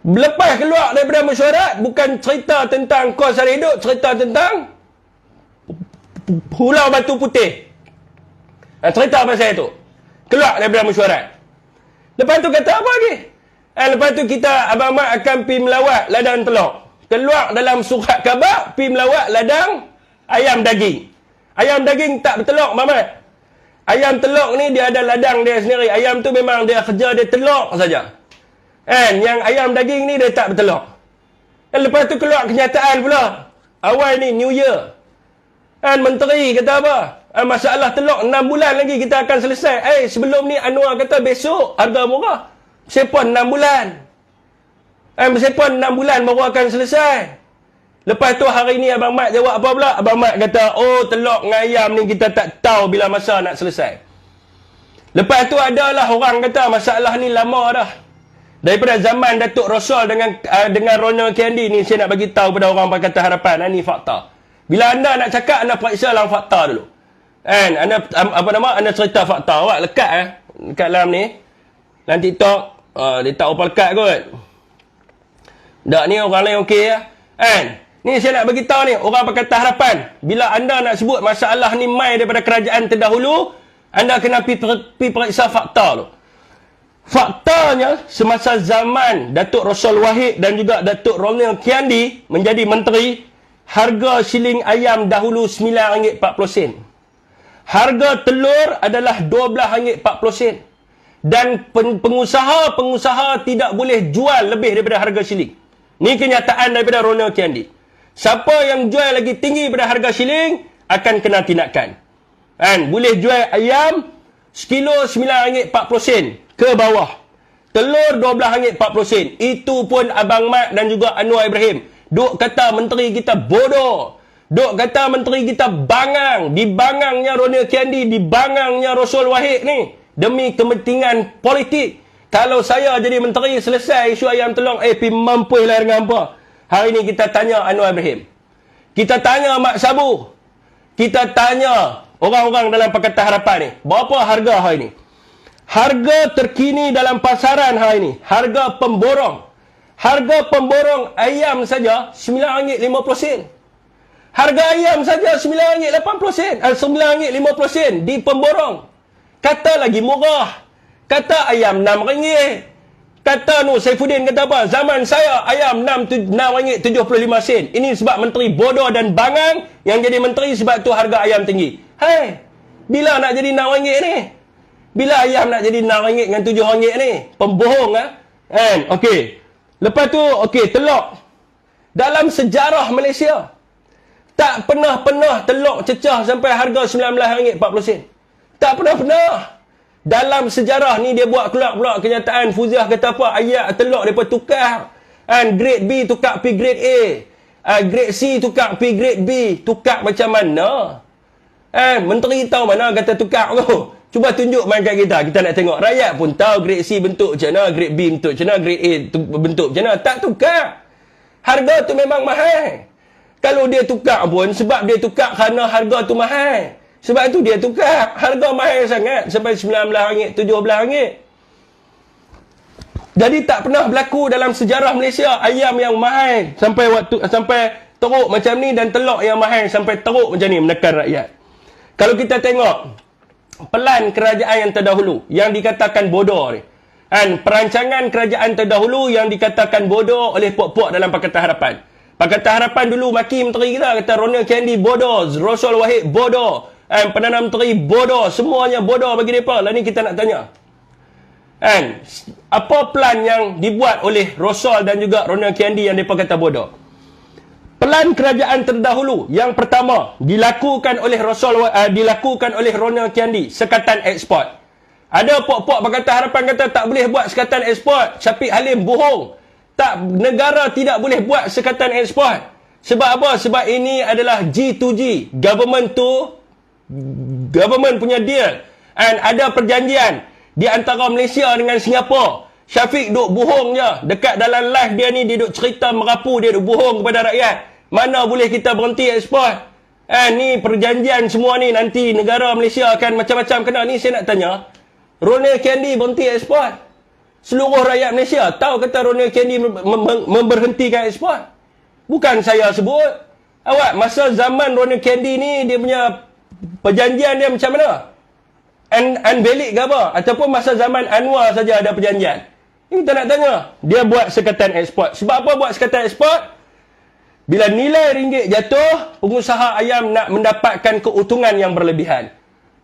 Lepas keluar daripada mesyuarat, bukan cerita tentang kos sara hidup, cerita tentang Pulau Batu Putih. Cerita pasal itu. Keluar daripada mesyuarat. Lepas tu kata apa lagi? Lepas tu Abang Mat akan pergi melawat ladang telur. Keluar dalam surat khabar, pergi melawat ladang ayam daging. Ayam daging tak bertelur, Mamat. Ayam telur ni dia ada ladang dia sendiri. Ayam tu memang dia kerja dia telur saja. Yang ayam daging ni dia tak bertelur. Lepas tu keluar kenyataan pula. Awal ni New Year. Menteri kata apa? Masalah telur 6 bulan lagi kita akan selesai. Sebelum ni Anwar kata besok harga murah. Sepon 6 bulan. Sepon 6 bulan baru akan selesai. Lepas tu hari ni Abang Mat jawab apa pula? Abang Mat kata, telur dengan ayam ni kita tak tahu bila masa nak selesai. Lepas tu adalah orang kata masalah ni lama dah. Daripada zaman Datuk Rosul dengan Ronald Kiandi ni, saya nak bagi tahu pada orang Pakatan Harapan, ni fakta. Bila anda nak cakap, anda periksa dalam fakta dulu. Anda cerita fakta. Awak lekat dekat dalam ni. Dalam TikTok, dia tak apa lekat kot. Tak, ni orang lain okey ya. Ni saya nak bagi tahu ni, orang Pakatan Harapan, bila anda nak sebut masalah ni mai daripada kerajaan terdahulu, anda kena pergi periksa fakta tu. Faktanya, semasa zaman Datuk Rosul Wahid dan juga Datuk Ronald Kiandi menjadi menteri, harga siling ayam dahulu RM9.40. Harga telur adalah RM12.40. Dan pengusaha tidak boleh jual lebih daripada harga siling. Ni kenyataan daripada Ronald Kiandi. Siapa yang jual lagi tinggi daripada harga siling akan kena tindakan. Boleh jual ayam sekilo RM9.40 ke bawah. Telur RM12.40. Itu pun Abang Mat dan juga Anwar Ibrahim duk kata menteri kita bodoh. Duk kata menteri kita bangang. Dibangangnya Ronald Kiandi, dibangangnya Rosul Wahid ni demi kepentingan politik. Kalau saya jadi menteri, selesai isu ayam telur, mampu lah dengan apa? Hari ni kita tanya Anwar Ibrahim. Kita tanya Mak Sabu. Kita tanya orang-orang dalam Pakatan Harapan ni. Berapa harga hari ni? Harga terkini dalam pasaran hari ni. Harga pemborong. Harga pemborong ayam saja RM9.50. Harga ayam saja RM9.80. RM9.50 di pemborong. Kata lagi murah. Kata ayam RM6. Kata Saifuddin kata apa? Zaman saya ayam RM6.75. Ini sebab menteri bodoh dan bangang yang jadi menteri sebab tu harga ayam tinggi. Bila nak jadi RM6 ni? Bila ayam nak jadi RM6 dengan RM7 ni? Pembohong Okey. Lepas tu telur. Dalam sejarah Malaysia tak pernah telur cecah sampai harga RM19.40. Tak pernah. Dalam sejarah ni dia buat keluar kenyataan. Fuziah kata apa? Ayat telur mereka tukar. Grade B tukar pergi grade A. grade C tukar pergi grade B, tukar macam mana? Menteri tahu mana kata tukar tu? Cuba tunjuk main kat kita nak tengok. Rakyat pun tahu grade C bentuk macam mana, grade B bentuk macam mana, grade A bentuk macam mana. Tak tukar. Harga tu memang mahal. Kalau dia tukar pun sebab dia tukar kerana harga tu mahal. Sebab itu dia tukar. Harga mahal sangat sampai RM19, RM17. Jadi tak pernah berlaku dalam sejarah Malaysia ayam yang mahal sampai teruk macam ni dan telur yang mahal sampai teruk macam ni menekan rakyat. Kalau kita tengok pelan kerajaan yang terdahulu yang dikatakan bodoh ni, perancangan kerajaan terdahulu yang dikatakan bodoh oleh puak-puak dalam Pakatan Harapan. Pakatan Harapan dulu maki menteri kita, kata Ronald Kendi bodoh, Rosal Wahid bodoh, Perdana Menteri bodoh, semuanya bodoh bagi mereka. Lah ni kita nak tanya, apa plan yang dibuat oleh Rosal dan juga Ronald Kendi yang mereka kata bodoh? Pelan kerajaan terdahulu yang pertama dilakukan oleh dilakukan oleh Ronald Kendi, sekatan ekspor. Ada puak-puak Pakatan Harapan kata tak boleh buat sekatan ekspor. Syafiq Halim bohong. Negara tidak boleh buat sekatan ekspor. Sebab apa? Sebab ini adalah G2G, government to government punya deal. Ada perjanjian di antara Malaysia dengan Singapura. Syafiq duk bohong je. Dekat dalam live dia ni, dia duk cerita merapu, dia duk bohong kepada rakyat. Mana boleh kita berhenti ekspor? Ni perjanjian semua ni, nanti negara Malaysia akan macam-macam kena. Ni saya nak tanya, Ronald Kendi berhenti ekspor? Seluruh rakyat Malaysia tahu kata Ronald Kendi memberhentikan ekspor? Bukan saya sebut. Awak, masa zaman Ronald Kendi ni, dia punya perjanjian dia macam mana? Unvalid ke apa? Ataupun masa zaman Anwar saja ada perjanjian? Ini kita nak tanya. Dia buat sekatan ekspor. Sebab apa buat sekatan ekspor? Bila nilai ringgit jatuh, pengusaha ayam nak mendapatkan keuntungan yang berlebihan.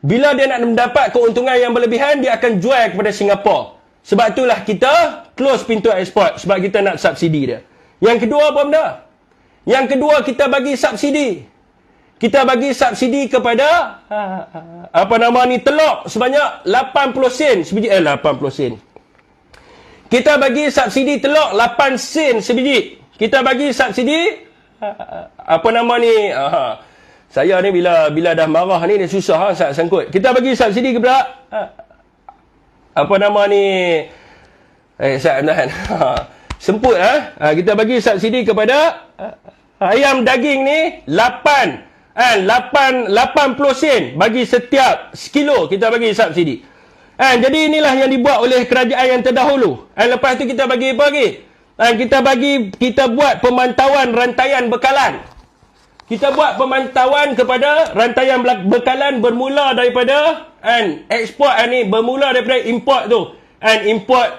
Bila dia nak mendapat keuntungan yang berlebihan, dia akan jual kepada Singapura. Sebab itulah kita close pintu ekspor. Sebab kita nak subsidi dia. Yang kedua apa benda? Yang kedua, kita bagi subsidi. Kita bagi subsidi kepada telur sebanyak 80 sen sebiji. 80 sen. Kita bagi subsidi telur 8 sen sebiji. Kita bagi subsidi saya ni bila dah marah ni dia susah sangkut. Kita bagi subsidi kepada saya nahan. Semput kita bagi subsidi kepada ayam daging ni 80 sen bagi setiap sekilo kita bagi subsidi. Jadi inilah yang dibuat oleh kerajaan yang terdahulu. Lepas tu kita bagi apa lagi? Kita buat pemantauan rantaian bekalan. Kita buat pemantauan kepada rantaian bekalan bermula daripada ekspor bermula daripada import tu. Import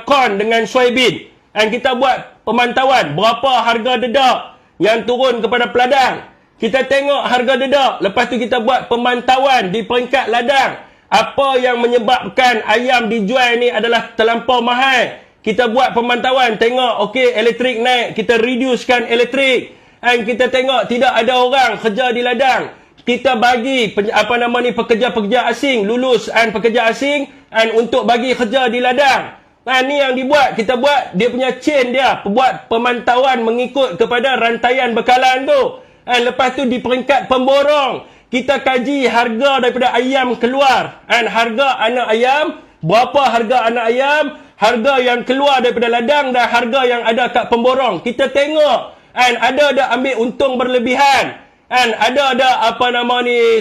corn dengan soybean. Kita buat pemantauan berapa harga dedak yang turun kepada peladang. Kita tengok harga dedak. Lepas tu kita buat pemantauan di peringkat ladang. Apa yang menyebabkan ayam dijual ni adalah terlampau mahal. Kita buat pemantauan, tengok okey elektrik naik, kita reducekan elektrik. Kita tengok tidak ada orang kerja di ladang. Kita bagi pekerja-pekerja asing lulus pekerja asing untuk bagi kerja di ladang. Ni yang dibuat, kita buat dia punya chain dia, buat pemantauan mengikut kepada rantaian bekalan tu. Lepas tu di peringkat pemborong, kita kaji harga daripada ayam keluar. Harga anak ayam, berapa harga anak ayam, harga yang keluar daripada ladang dan harga yang ada kat pemborong. Kita tengok ada ambil untung berlebihan, ada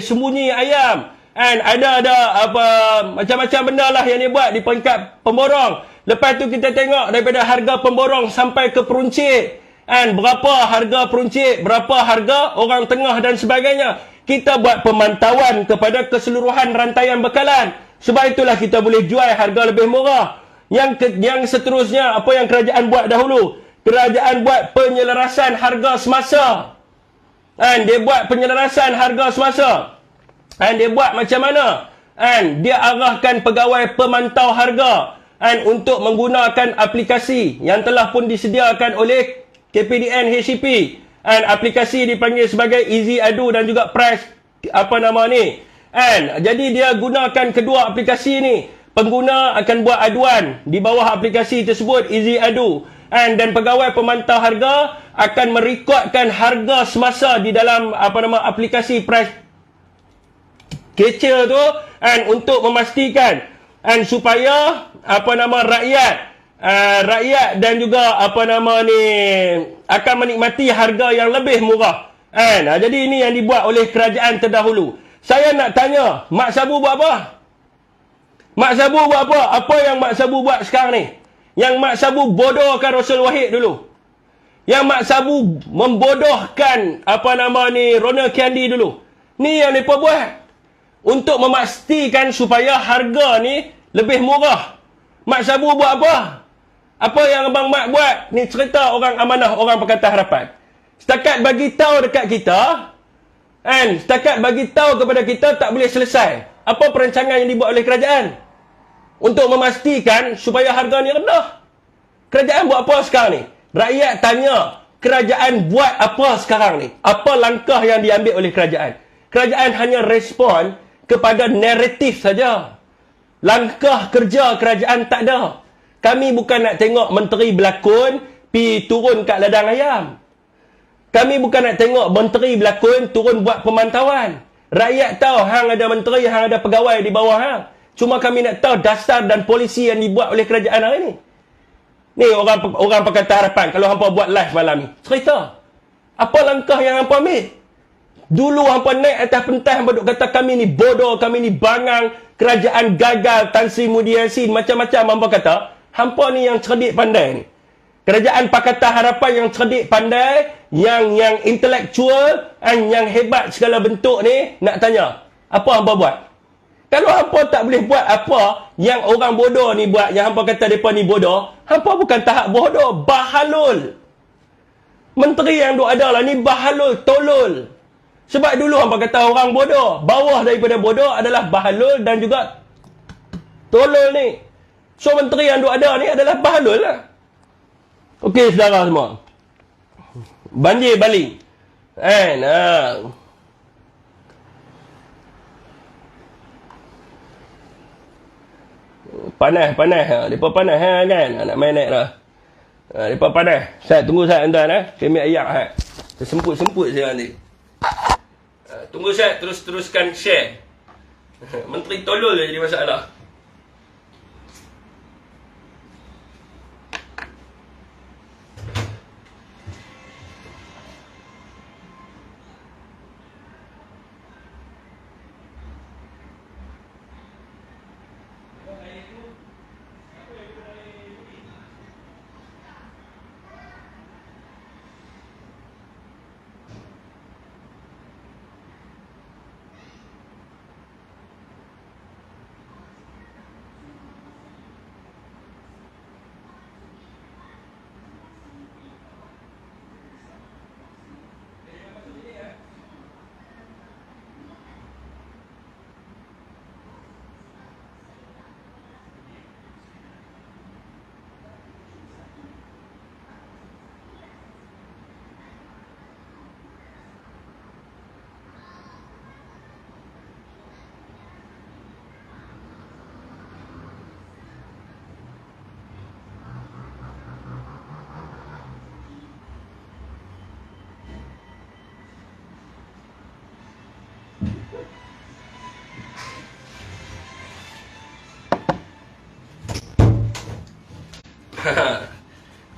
sembunyi ayam, ada macam-macam benda lah yang dia buat di peringkat pemborong. Lepas tu kita tengok daripada harga pemborong sampai ke peruncit, berapa harga peruncit, berapa harga orang tengah dan sebagainya. Kita buat pemantauan kepada keseluruhan rantaian bekalan. Sebab itulah kita boleh jual harga lebih murah. Yang seterusnya, apa yang kerajaan buat dahulu? Kerajaan buat penyelarasan harga semasa. Dia buat penyelarasan harga semasa. Dia buat macam mana? Dia arahkan pegawai pemantau harga untuk menggunakan aplikasi yang telah pun disediakan oleh KPDN HCP. Aplikasi dipanggil sebagai Easy Adu dan juga Price jadi dia gunakan kedua aplikasi ni. Pengguna akan buat aduan di bawah aplikasi tersebut, Easy Adu. Dan pegawai pemantau harga akan merekodkan harga semasa di dalam aplikasi price catcher tu, untuk memastikan supaya rakyat dan juga akan menikmati harga yang lebih murah. Jadi ini yang dibuat oleh kerajaan terdahulu. Saya nak tanya, Mak Sabu buat apa? Mak Sabu buat apa? Apa yang Mak Sabu buat sekarang ni? Yang Mak Sabu bodohkan Rasul Wahid dulu. Yang Mak Sabu membodohkan Ronald Kendi dulu. Ni yang mereka buat untuk memastikan supaya harga ni lebih murah. Mak Sabu buat apa? Apa yang Abang Mat buat? Ni cerita orang amanah, orang Pakatan Harapan. Setakat bagi tahu dekat kita, setakat bagi tahu kepada kita tak boleh selesai. Apa perancangan yang dibuat oleh kerajaan untuk memastikan supaya harga ni rendah? Kerajaan buat apa sekarang ni? Rakyat tanya, kerajaan buat apa sekarang ni? Apa langkah yang diambil oleh kerajaan? Kerajaan hanya respon kepada naratif saja. Langkah kerja kerajaan tak ada. Kami bukan nak tengok menteri berlakon pi turun kat ladang ayam. Kami bukan nak tengok menteri berlakon turun buat pemantauan. Rakyat tahu hang ada menteri, hang ada pegawai di bawah hang. Cuma kami nak tahu dasar dan polisi yang dibuat oleh kerajaan hari ni. Ni orang Pakatan Harapan kalau hampa buat live malam ni. Cerita. Apa langkah yang hampa ambil? Dulu hampa naik atas pentas, hampa duk kata kami ni bodoh, kami ni bangang, kerajaan gagal, Tan Sri Muhyiddin Yassin, macam-macam hampa kata. Hampa ni yang cerdik pandai ni. Kerajaan Pakatan Harapan yang cerdik pandai, yang intelektual, yang hebat segala bentuk ni, nak tanya, apa hampa buat? Kalau hampa tak boleh buat apa yang orang bodoh ni buat, yang hampa kata mereka ni bodoh, hampa bukan tahap bodoh, bahalul. Menteri yang duk ada lah ni bahalul, tolol. Sebab dulu hampa kata orang bodoh, bawah daripada bodoh adalah bahalul dan juga tolol ni. So menteri yang duk ada ni adalah bahalul lah. Okey saudara semua. Banjir balik. Panas. Depa panas kan. Nak main naik dah. Depa panas. Saya tunggu saya tuan Kami ayak Tersemput-semput saya nanti. Tunggu saya teruskan share. Menteri tolol je jadi masalah.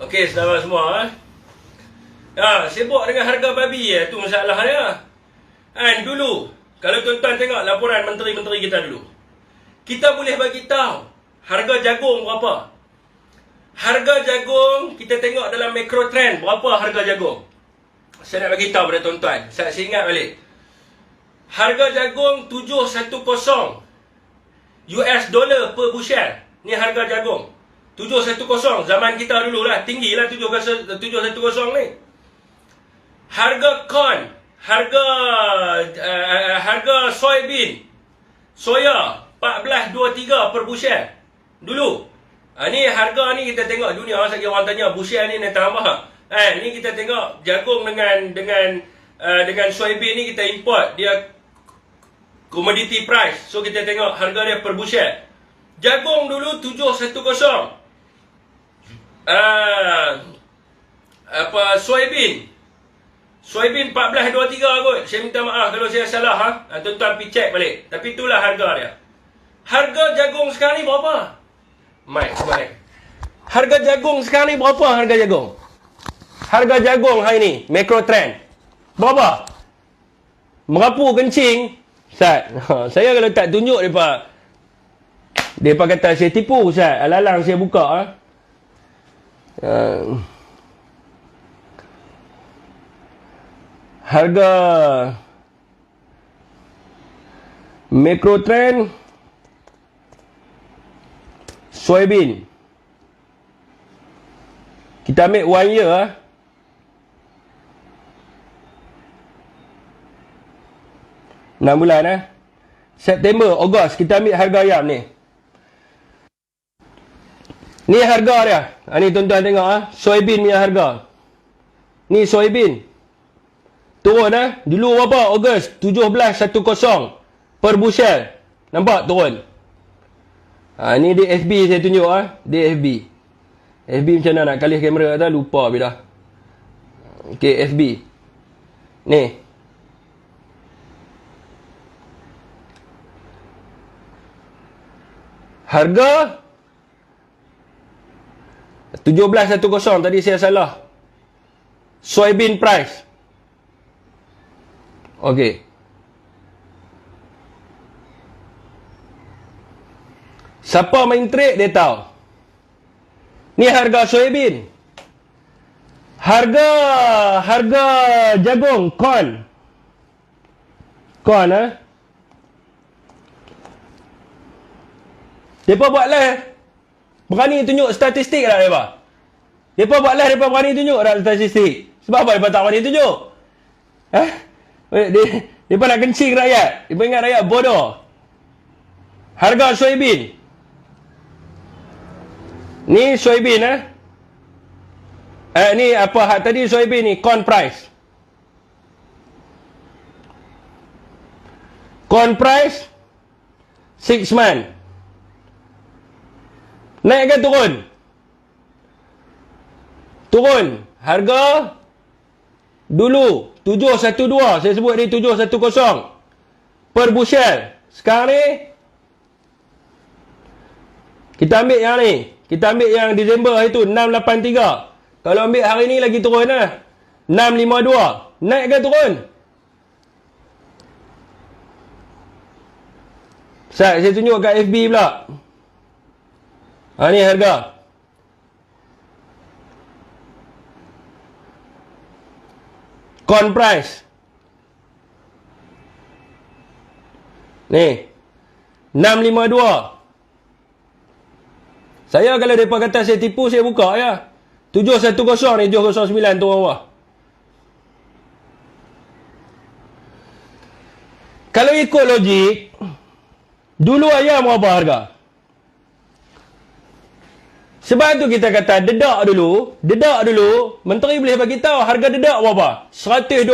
Okey, saudara semua. Sibuk dengan harga babi tu masalah dia. Dulu, kalau tuan-tuan tengok laporan menteri-menteri kita dulu, kita boleh bagi tahu harga jagung berapa. Harga jagung, kita tengok dalam macro trend berapa harga jagung. Saya nak bagi tahu pada tuan-tuan. Saya ingat balik. Harga jagung 710 US dollar per bushel. Ni harga jagung. 710 zaman kita dulu lah. Tinggi lah 710 ni. Harga corn, harga soybean, soya 14.23 per bushel dulu. Ni harga ni kita tengok dunia. Saya kira orang tanya bushel ni tambah. Ni kita tengok jagung dengan soybean ni kita import, dia commodity price. So kita tengok harga dia per bushel. Jagung dulu 710. Soybean. Soybean 14.23 kot. Saya minta maaf kalau saya salah tuan-tuan pergi check balik. Tapi itulah harga dia. Harga jagung sekarang ni berapa? Mai, cuba. Harga jagung sekarang ni berapa harga jagung? Harga jagung hari ni, Macro Trend. Berapa? Merapu kencing. Ustaz, saya kalau tak tunjuk depa kata saya tipu, Ustaz. Alalang saya buka harga Macro Trend soybean. Kita ambil 1 year 6 bulan September, Ogos kita ambil harga ayam ni. Ni harga dia. Ni tuan-tuan tengok soybean punya harga. Ni soybean. Turun Dulu berapa? Ogos 17.10 per bushel. Nampak turun. Ni DFB saya tunjuk DFB. FB macam mana nak kalih kamera dah lupa habis dah. Okey, FB. Ni. Harga 17.10 tadi saya salah. Soybean price. Okey. Siapa main trade dia tahu. Ni harga soybean. Harga jagung corn. Depa buat live. Berani tunjuk statistik tak depa? Depa buat live, depa berani tunjuk tak statistik? Sebab apa depa tak berani tunjuk? Depa nak kencing rakyat. Depa ingat rakyat bodoh. Harga soybean. Ni soybean ni apa tadi soybean ni corn price. Corn price 6 month. Naik ke turun? Turun. Harga dulu 712, saya sebut ni 710 per bushel. Sekarang ni kita ambil yang ni. Kita ambil yang Disember itu 683. Kalau ambil hari ni lagi turun 652. Naik ke turun? Saya tunjuk kat FB pula. Ni harga. Corn price. Ni 652. Saya kalau mereka kata saya tipu, saya buka 710 ni, 709 turun bawah. Kalau ikut logik, dulu ayam berapa harga? Sebab tu kita kata dedak dulu, menteri boleh bagi tahu harga dedak berapa? 125.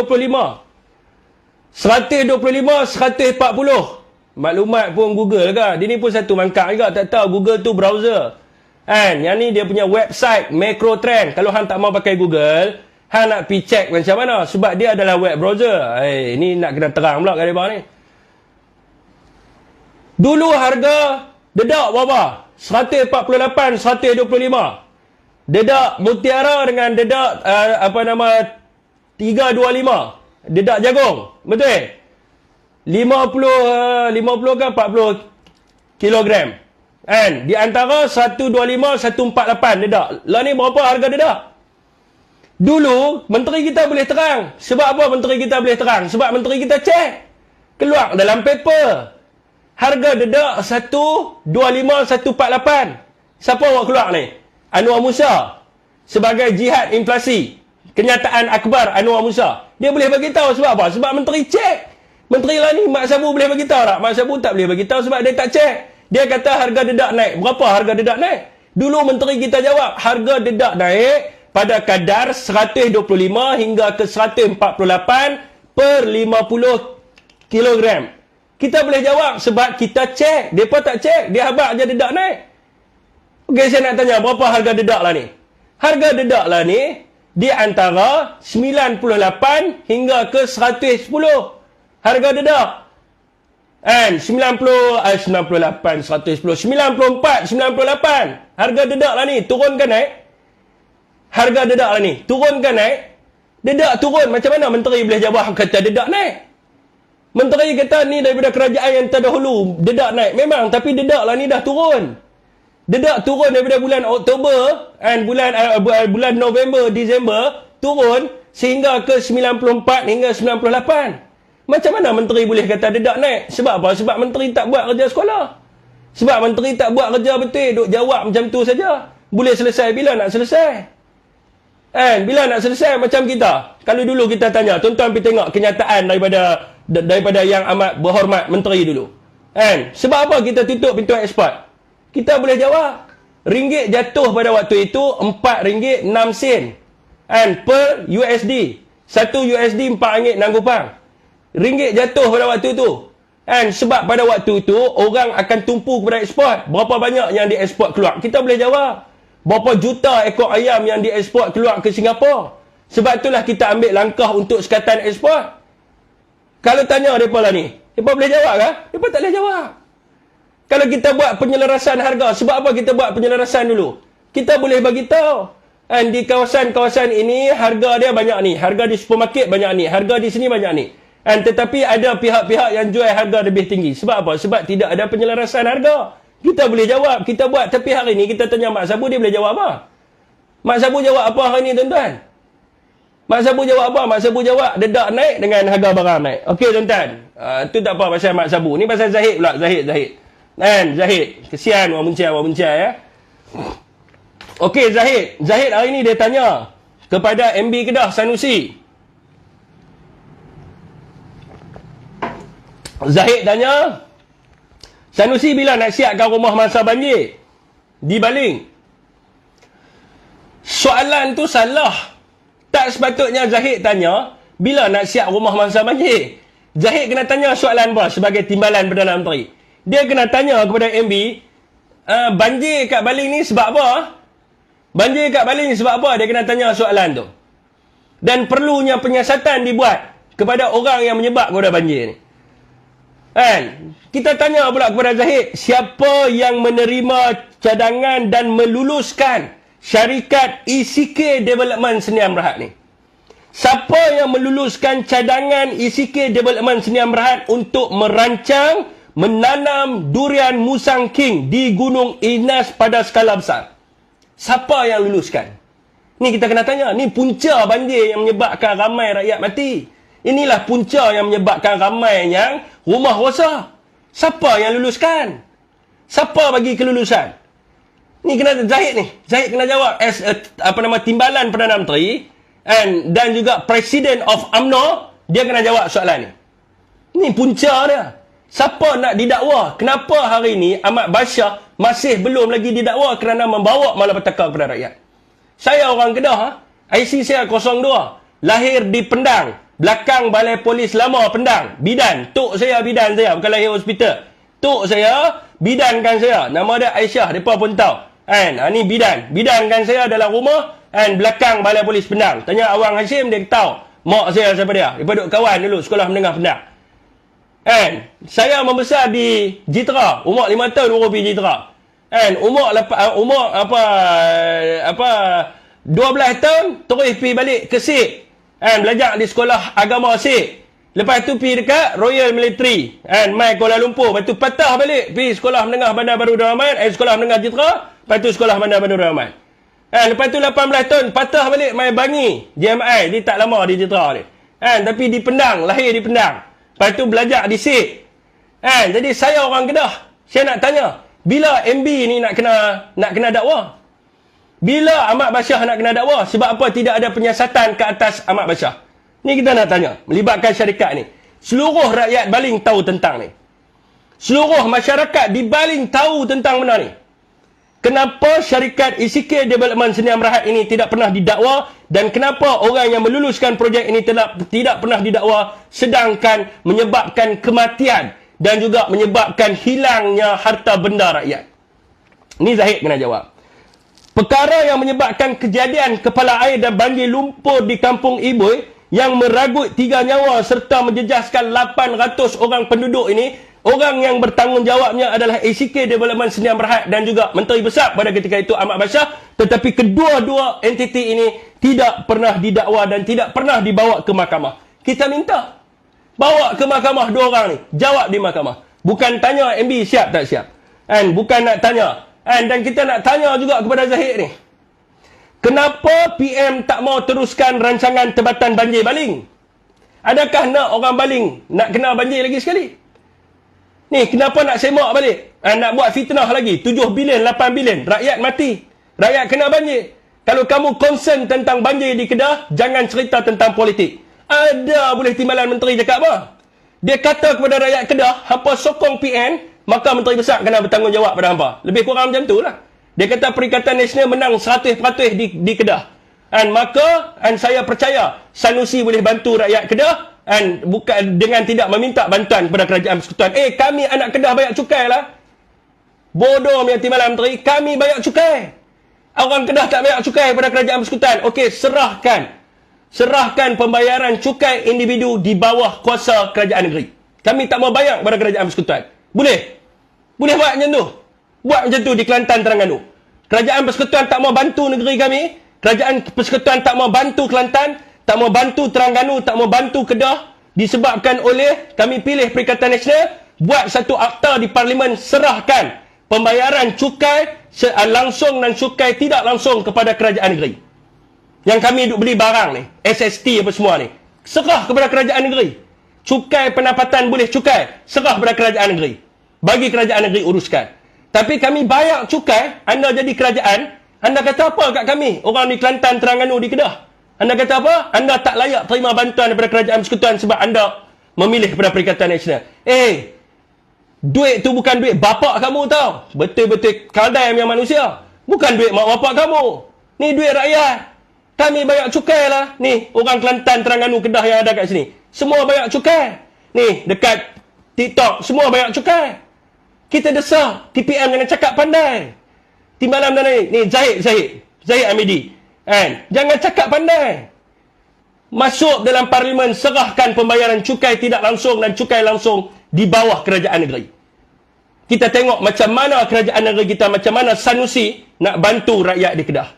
140. Maklumat pun Google ke? Dia ni pun satu mangkak juga, tak tahu Google tu browser. Yang ni dia punya website Macro Trend. Kalau hang tak mau pakai Google, hang nak pergi check macam mana? Sebab dia adalah web browser. Ni nak kena terang pula kat mereka ni. Dulu harga dedak berapa? 148, 125. Dedak mutiara dengan dedak 325. Dedak jagung. Betul? 50 ke 40 kilogram. Di antara 125, 148 dedak. Lah ni berapa harga dedak? Dulu, menteri kita boleh terang. Sebab apa menteri kita boleh terang? Sebab menteri kita cek. Keluar dalam paper. Harga dedak 125, 148. Siapa awak keluar ni? Anwar Musa. Sebagai jihad inflasi. Kenyataan akbar Anwar Musa. Dia boleh bagi tahu sebab apa? Sebab menteri cek. Menteri lah ni, Mak Sabu boleh bagi tahu tak? Mak Sabu tak boleh bagi tahu sebab dia tak cek. Dia kata harga dedak naik. Berapa harga dedak naik? Dulu menteri kita jawab, harga dedak naik pada kadar 125 hingga ke 148 per 50 kilogram. Kita boleh jawab sebab kita cek. Mereka tak cek. Dia habak je dedak naik. Okey, saya nak tanya, berapa harga dedak lah ni? Harga dedak lah ni di antara 98 hingga ke 110. Harga dedak. Kan 98, 110, 94, 98. Harga dedak lah ni turun ke naik? Harga dedak lah ni turun ke naik? Dedak turun, macam mana menteri boleh jawab kata dedak naik? Menteri kata ni daripada kerajaan yang terdahulu dedak naik. Memang, tapi dedak lah ni dah turun. Dedak turun daripada bulan Oktober dan bulan November, Disember turun sehingga ke 94 hingga 98. Macam mana menteri boleh kata dedak naik? Sebab apa? Sebab menteri tak buat kerja sekolah. Sebab menteri tak buat kerja betul, duk jawab macam tu saja. Boleh selesai bila nak selesai? Bila nak selesai macam kita. Kalau dulu kita tanya, tuan-tuan pergi tengok kenyataan daripada yang amat berhormat menteri dulu. Sebab apa kita tutup pintu ekspor? Kita boleh jawab. Ringgit jatuh pada waktu itu RM4.06 per USD. 1 USD RM4.6. Ringgit jatuh pada waktu itu. Sebab pada waktu itu orang akan tumpu kepada ekspor. Berapa banyak yang diekspor keluar? Kita boleh jawab. Berapa juta ekor ayam yang diekspor keluar ke Singapura? Sebab itulah kita ambil langkah untuk sekatan ekspor. Kalau tanya mereka lah ni, mereka boleh jawab ke? Mereka tak boleh jawab. Kalau kita buat penyelarasan harga, sebab apa kita buat penyelarasan dulu? Kita boleh bagi tahu. Di kawasan-kawasan ini, harga dia banyak ni. Harga di supermarket banyak ni. Harga di sini banyak ni. Tetapi ada pihak-pihak yang jual harga lebih tinggi. Sebab apa? Sebab tidak ada penyelarasan harga. Kita boleh jawab. Kita buat. Tapi hari ni kita tanya Mak Sabu, dia boleh jawab apa? Mak Sabu jawab apa hari ni, tuan-tuan? Mak Sabu jawab apa? Mak Sabu jawab dedak naik dengan harga barang naik. Okey, tuan-tuan. Tu tak apa pasal Mak Sabu. Ni pasal Zahid pula. Zahid. Zahid. Kesian orang bencai ya. Okey, Zahid. Zahid hari ni dia tanya kepada MB Kedah Sanusi. Zahid tanya, Sanusi bila nak siapkan rumah masa banjir di Baling? Soalan tu salah. Tak sepatutnya Zahid tanya bila nak siap rumah masa banjir. Zahid kena tanya soalan apa sebagai timbalan Perdana Menteri? Dia kena tanya kepada MB, banjir kat Baling ni sebab apa? Banjir kat Baling ni sebab apa? Dia kena tanya soalan tu. Dan perlunya penyiasatan dibuat kepada orang yang menyebab kepada banjir ni. Kita tanya pula kepada Zahid, siapa yang menerima cadangan dan meluluskan syarikat ECK Development Sdn Bhd ni? Siapa yang meluluskan cadangan ECK Development Sdn Bhd untuk merancang menanam durian Musang King di Gunung Inas pada skala besar? Siapa yang luluskan? Ni kita kena tanya. Ni punca banjir yang menyebabkan ramai rakyat mati. Inilah punca yang menyebabkan ramai yang rumah rosak. Siapa yang luluskan? Siapa bagi kelulusan? Ni kena Zahid ni. Zahid kena jawab as timbalan Perdana Menteri dan juga Presiden of UMNO, dia kena jawab soalan ni. Ni punca dia. Siapa nak didakwa? Kenapa hari ni Ahmad Bashar masih belum lagi didakwa kerana membawa malapetaka kepada rakyat? Saya orang Kedah, IC saya 02, lahir di Pendang, belakang Balai Polis Lama Pendang. Bidan, tok saya bidan saya, bukan lahir hospital. Tok saya bidankan saya. Nama dia Aisyah, depa pun tahu. Ni bidankan saya dalam rumah belakang Balai Polis Pendang. Tanya Awang Hashim, dia tahu mak saya siapa dia. Depa duk kawan dulu sekolah menengah Pendang. Saya membesar di Jitra, umur 5 tahun baru pergi Jitra. Umur 12 tahun terus pergi balik ke Sik. Belajar di sekolah agama Sik. Lepas tu pergi dekat Royal Military mai Kuala Lumpur. Lepas tu patah balik pergi sekolah menengah Bandar Baru Darul Rahman, sekolah menengah Jitra. Lepas tu sekolah Bandar Baru Darul Rahman. Lepas tu 18 tahun patah balik mai Bangi JMI. Dia tak lama di Jitra ni. Tapi di Pendang, lahir di Pendang. Lepas tu belajar di Sik. Jadi saya orang Kedah. Saya nak tanya, bila MB ni nak kena dakwa? Bila Ahmad Bashar nak kena dakwa? Sebab apa tidak ada penyiasatan ke atas Ahmad Bashar? Ni kita nak tanya, melibatkan syarikat ni. Seluruh rakyat Baling tahu tentang ni. Seluruh masyarakat di Baling tahu tentang benda ni. Kenapa syarikat ECK Development Sdn Bhd ini tidak pernah didakwa, dan kenapa orang yang meluluskan projek ini tidak pernah didakwa, sedangkan menyebabkan kematian dan juga menyebabkan hilangnya harta benda rakyat? Ni Zahid kena jawab. Perkara yang menyebabkan kejadian kepala air dan banjir lumpur di Kampung Ibui yang meragut 3 nyawa serta menjejaskan 800 orang penduduk ini, orang yang bertanggungjawabnya adalah ACK Development Sdn Bhd dan juga Menteri Besar pada ketika itu Ahmad Bashar, tetapi kedua-dua entiti ini tidak pernah didakwa dan tidak pernah dibawa ke mahkamah. Kita minta bawa ke mahkamah dua orang ni, jawab di mahkamah. Bukan tanya MB siap tak siap. And bukan nak tanya. Dan kita nak tanya juga kepada Zahid ni. Kenapa PM tak mau teruskan rancangan Tebatan Banjir Baling? Adakah nak orang Baling nak kena banjir lagi sekali? Ni, kenapa nak semak balik? Nak buat fitnah lagi. 7 bilion, 8 bilion. Rakyat mati. Rakyat kena banjir. Kalau kamu concern tentang banjir di Kedah, jangan cerita tentang politik. Ada boleh timbalan menteri cakap apa? Dia kata kepada rakyat Kedah, hampa sokong PN, maka Menteri Besar kena bertanggungjawab pada hampa. Lebih kurang macam tu lah. Dia kata Perikatan Nasional menang 100% di Kedah. Maka saya percaya Sanusi boleh bantu rakyat Kedah bukan dengan tidak meminta bantuan kepada kerajaan persekutuan. Kami anak Kedah bayar cukai lah. Bodoh punya timbalan menteri. Kami bayar cukai. Orang Kedah tak bayar cukai kepada kerajaan persekutuan. Okey, serahkan pembayaran cukai individu di bawah kuasa kerajaan negeri. Kami tak mau bayar kepada kerajaan persekutuan. Boleh? Boleh buat macam tu? Buat macam tu di Kelantan, Terengganu. Kerajaan persekutuan tak mau bantu negeri kami. Kerajaan persekutuan tak mau bantu Kelantan, tak mau bantu Terengganu, tak mau bantu Kedah. Disebabkan oleh kami pilih Perikatan Nasional, buat satu akta di Parlimen, serahkan pembayaran cukai langsung dan cukai tidak langsung kepada kerajaan negeri. Yang kami duk beli barang ni, SST apa semua ni, serah kepada kerajaan negeri. Cukai pendapatan boleh cukai, serah kepada kerajaan negeri. Bagi kerajaan negeri uruskan. Tapi kami bayar cukai, anda jadi kerajaan, anda kata apa kat kami? Orang di Kelantan, Terengganu, di Kedah. Anda kata apa? Anda tak layak terima bantuan daripada kerajaan persekutuan sebab anda memilih kepada Perikatan Nasional. Duit tu bukan duit bapak kamu tau. Betul-betul kaldai yang manusia. Bukan duit mak bapak kamu. Ni duit rakyat. Kami bayar cukai lah. Ni, orang Kelantan, Terengganu, Kedah yang ada kat sini. Semua bayar cukai. Ni, dekat TikTok, semua bayar cukai. Kita desak. TPM jangan cakap pandai. Timbalan dan ni, Zahid Hamidi. Jangan cakap pandai. Masuk dalam Parlimen, serahkan pembayaran cukai tidak langsung dan cukai langsung di bawah kerajaan negeri. Kita tengok macam mana kerajaan negeri kita, macam mana Sanusi nak bantu rakyat di Kedah.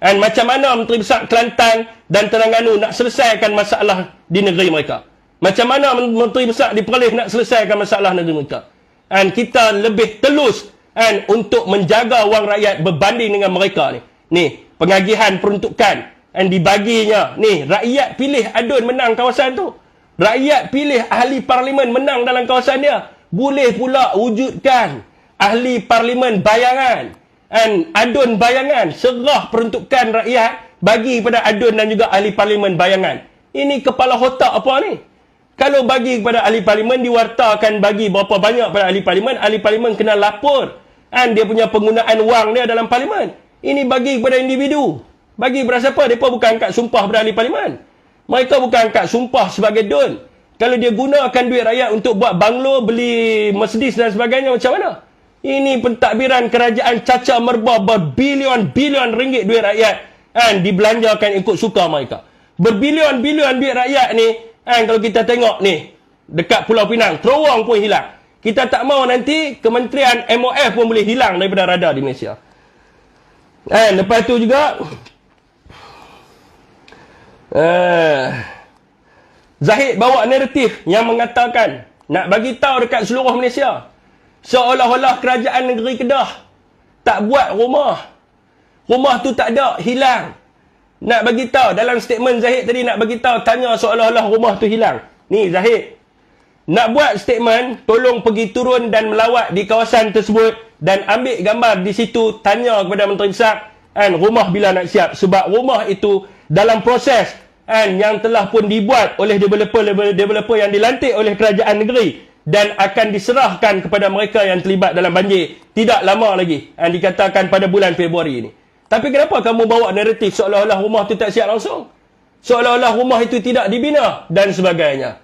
Macam mana Menteri Besar Kelantan dan Terengganu nak selesaikan masalah di negeri mereka. Macam mana Menteri Besar di Perlis nak selesaikan masalah negeri mereka. Kita lebih telus untuk menjaga wang rakyat berbanding dengan mereka ni. Ni, pengagihan peruntukan dibaginya. Ni, rakyat pilih adun menang kawasan tu. Rakyat pilih ahli parlimen menang dalam kawasan dia. Boleh pula wujudkan ahli parlimen bayangan. Adun bayangan. Serah peruntukan rakyat bagi kepada adun dan juga ahli parlimen bayangan. Ini kepala otak apa ni? Kalau bagi kepada ahli parlimen, diwartakan bagi berapa banyak pada ahli parlimen kena lapor. Dia punya penggunaan wang dia dalam parlimen. Ini bagi kepada individu. Bagi kepada siapa? Mereka bukan angkat sumpah kepada ahli parlimen. Mereka bukan angkat sumpah sebagai dun. Kalau dia gunakan duit rakyat untuk buat banglo, beli Mercedes dan sebagainya, macam mana? Ini pentadbiran kerajaan caca merbah berbilion-bilion ringgit duit rakyat dibelanjakan ikut suka mereka. Berbilion-bilion duit rakyat ni, kalau kita tengok ni, dekat Pulau Pinang, terowong pun hilang. Kita tak mau nanti Kementerian MOF pun boleh hilang daripada radar di Malaysia. Lepas tu juga Zahid bawa naratif yang mengatakan nak bagi tahu dekat seluruh Malaysia seolah-olah kerajaan negeri Kedah tak buat rumah. Rumah tu tak ada, hilang. Nak bagi tahu dalam statement Zahid tadi, nak bagi tahu, tanya seolah-olah rumah tu hilang. Ni Zahid, nak buat statement, tolong pergi turun dan melawat di kawasan tersebut dan ambil gambar di situ, tanya kepada Menteri Besar rumah bila nak siap. Sebab rumah itu dalam proses yang telah pun dibuat oleh developer yang dilantik oleh kerajaan negeri dan akan diserahkan kepada mereka yang terlibat dalam banjir tidak lama lagi. Dikatakan pada bulan Februari ini. Tapi kenapa kamu bawa naratif seolah-olah rumah itu tak siap langsung? Seolah-olah rumah itu tidak dibina dan sebagainya.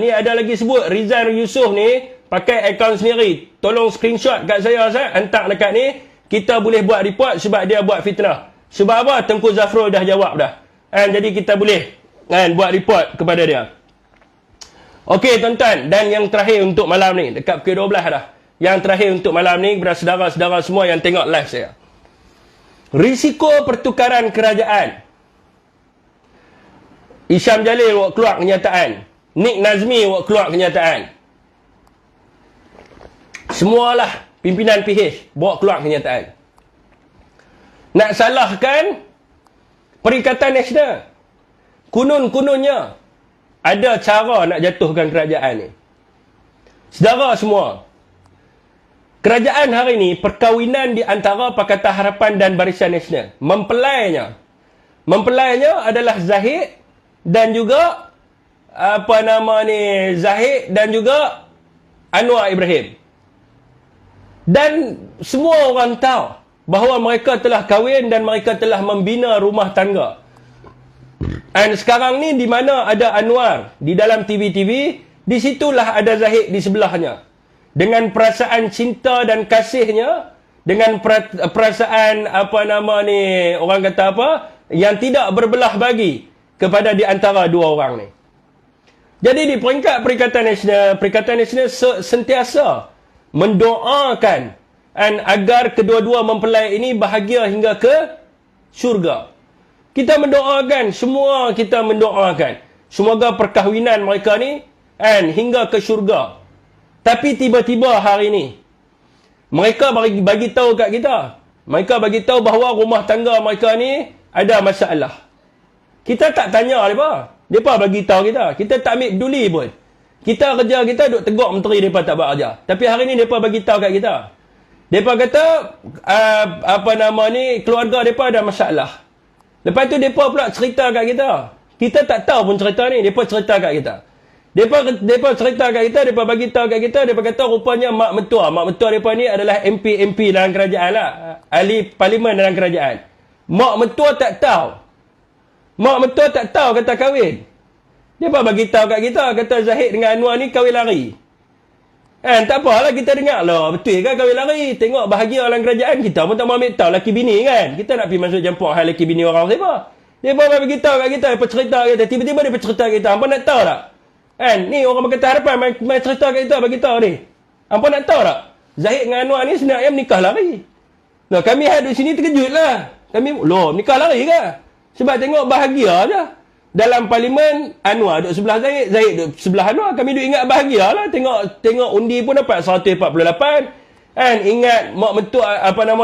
Ni ada lagi sebut Rizal Yusof ni pakai akaun sendiri. Tolong screenshot kat saya, hantar dekat ni. kita boleh buat report sebab dia buat fitnah. Sebab apa? Tengku Zafrul dah jawab dah. Jadi kita boleh buat report kepada dia. Okey tuan-tuan, dan yang terakhir untuk malam ni, dekat pukul 12 dah. Yang terakhir untuk malam ni, kepada saudara-saudara semua yang tengok live saya. Risiko pertukaran kerajaan. Isham Jalil buat keluar kenyataan. Nick Nazmi buat keluar kenyataan. Semualah pimpinan PH bawa keluar kenyataan. Nak salahkan Perikatan Nasional. Kunun-kununnya ada cara nak jatuhkan kerajaan ni. Saudara semua, kerajaan hari ni perkahwinan di antara Pakatan Harapan dan Barisan Nasional. Mempelainya adalah Zahid dan juga Zahid dan juga Anwar Ibrahim. Dan semua orang tahu bahawa mereka telah kahwin dan mereka telah membina rumah tangga. Dan sekarang ni di mana ada Anwar di dalam TV-TV, di situlah ada Zahid di sebelahnya. Dengan perasaan cinta dan kasihnya, dengan perasaan orang kata apa, yang tidak berbelah bagi kepada di antara dua orang ni. Jadi di peringkat Perikatan Nasional sentiasa mendoakan agar kedua-dua mempelai ini bahagia hingga ke syurga. Kita mendoakan, semua kita mendoakan, semoga perkahwinan mereka ni hingga ke syurga. Tapi tiba-tiba hari ni mereka bagi tahu kat kita, mereka bagi tahu bahawa rumah tangga mereka ni ada masalah. Kita tak tanya mereka bagi tahu kita, kita tak ambil peduli pun. Kita kerja kita duk tegur menteri mereka tak buat kerja. Tapi hari ni mereka bagi tahu kat kita. Mereka kata keluarga mereka ada masalah. Lepas tu mereka pula cerita kat kita. Kita tak tahu pun cerita ni, mereka cerita kat kita. Mereka cerita kat kita, mereka bagi tahu kat kita, mereka kata rupanya mak mentua mereka ni adalah MP dalam kerajaan lah. Ahli parlimen dalam kerajaan. Mak mentua tak tahu kata kahwin. Dia bagi tahu kat kita, kata Zahid dengan Anwar ni kahwin lari. Tak apalah, kita dengar lah. Betul kan kahwin lari? Tengok bahagia dalam kerajaan. Kita pun tak mahu ambil tahu laki bini kan. Kita nak pergi masuk campur hal laki bini orang siapa. Dia bagi tahu kat kita, dia cerita kat kita. Tiba-tiba dia cerita kat kita. Hampa nak tahu tak? Ni orang Pakatan Harapan main cerita kat kita, bagi tahu ni. Hampa nak tahu tak? Zahid dengan Anwar ni sebenarnya menikah lari. Nah, kami ada di sini terkejut lah. Menikah lari ke? Sebab tengok bahagia je. Dalam parlimen, Anwar duduk sebelah Zahid, Zahid duduk sebelah Anwar. Kami duduk ingat bahagia lah. Tengok undi pun dapat 148. Ingat mak mentua,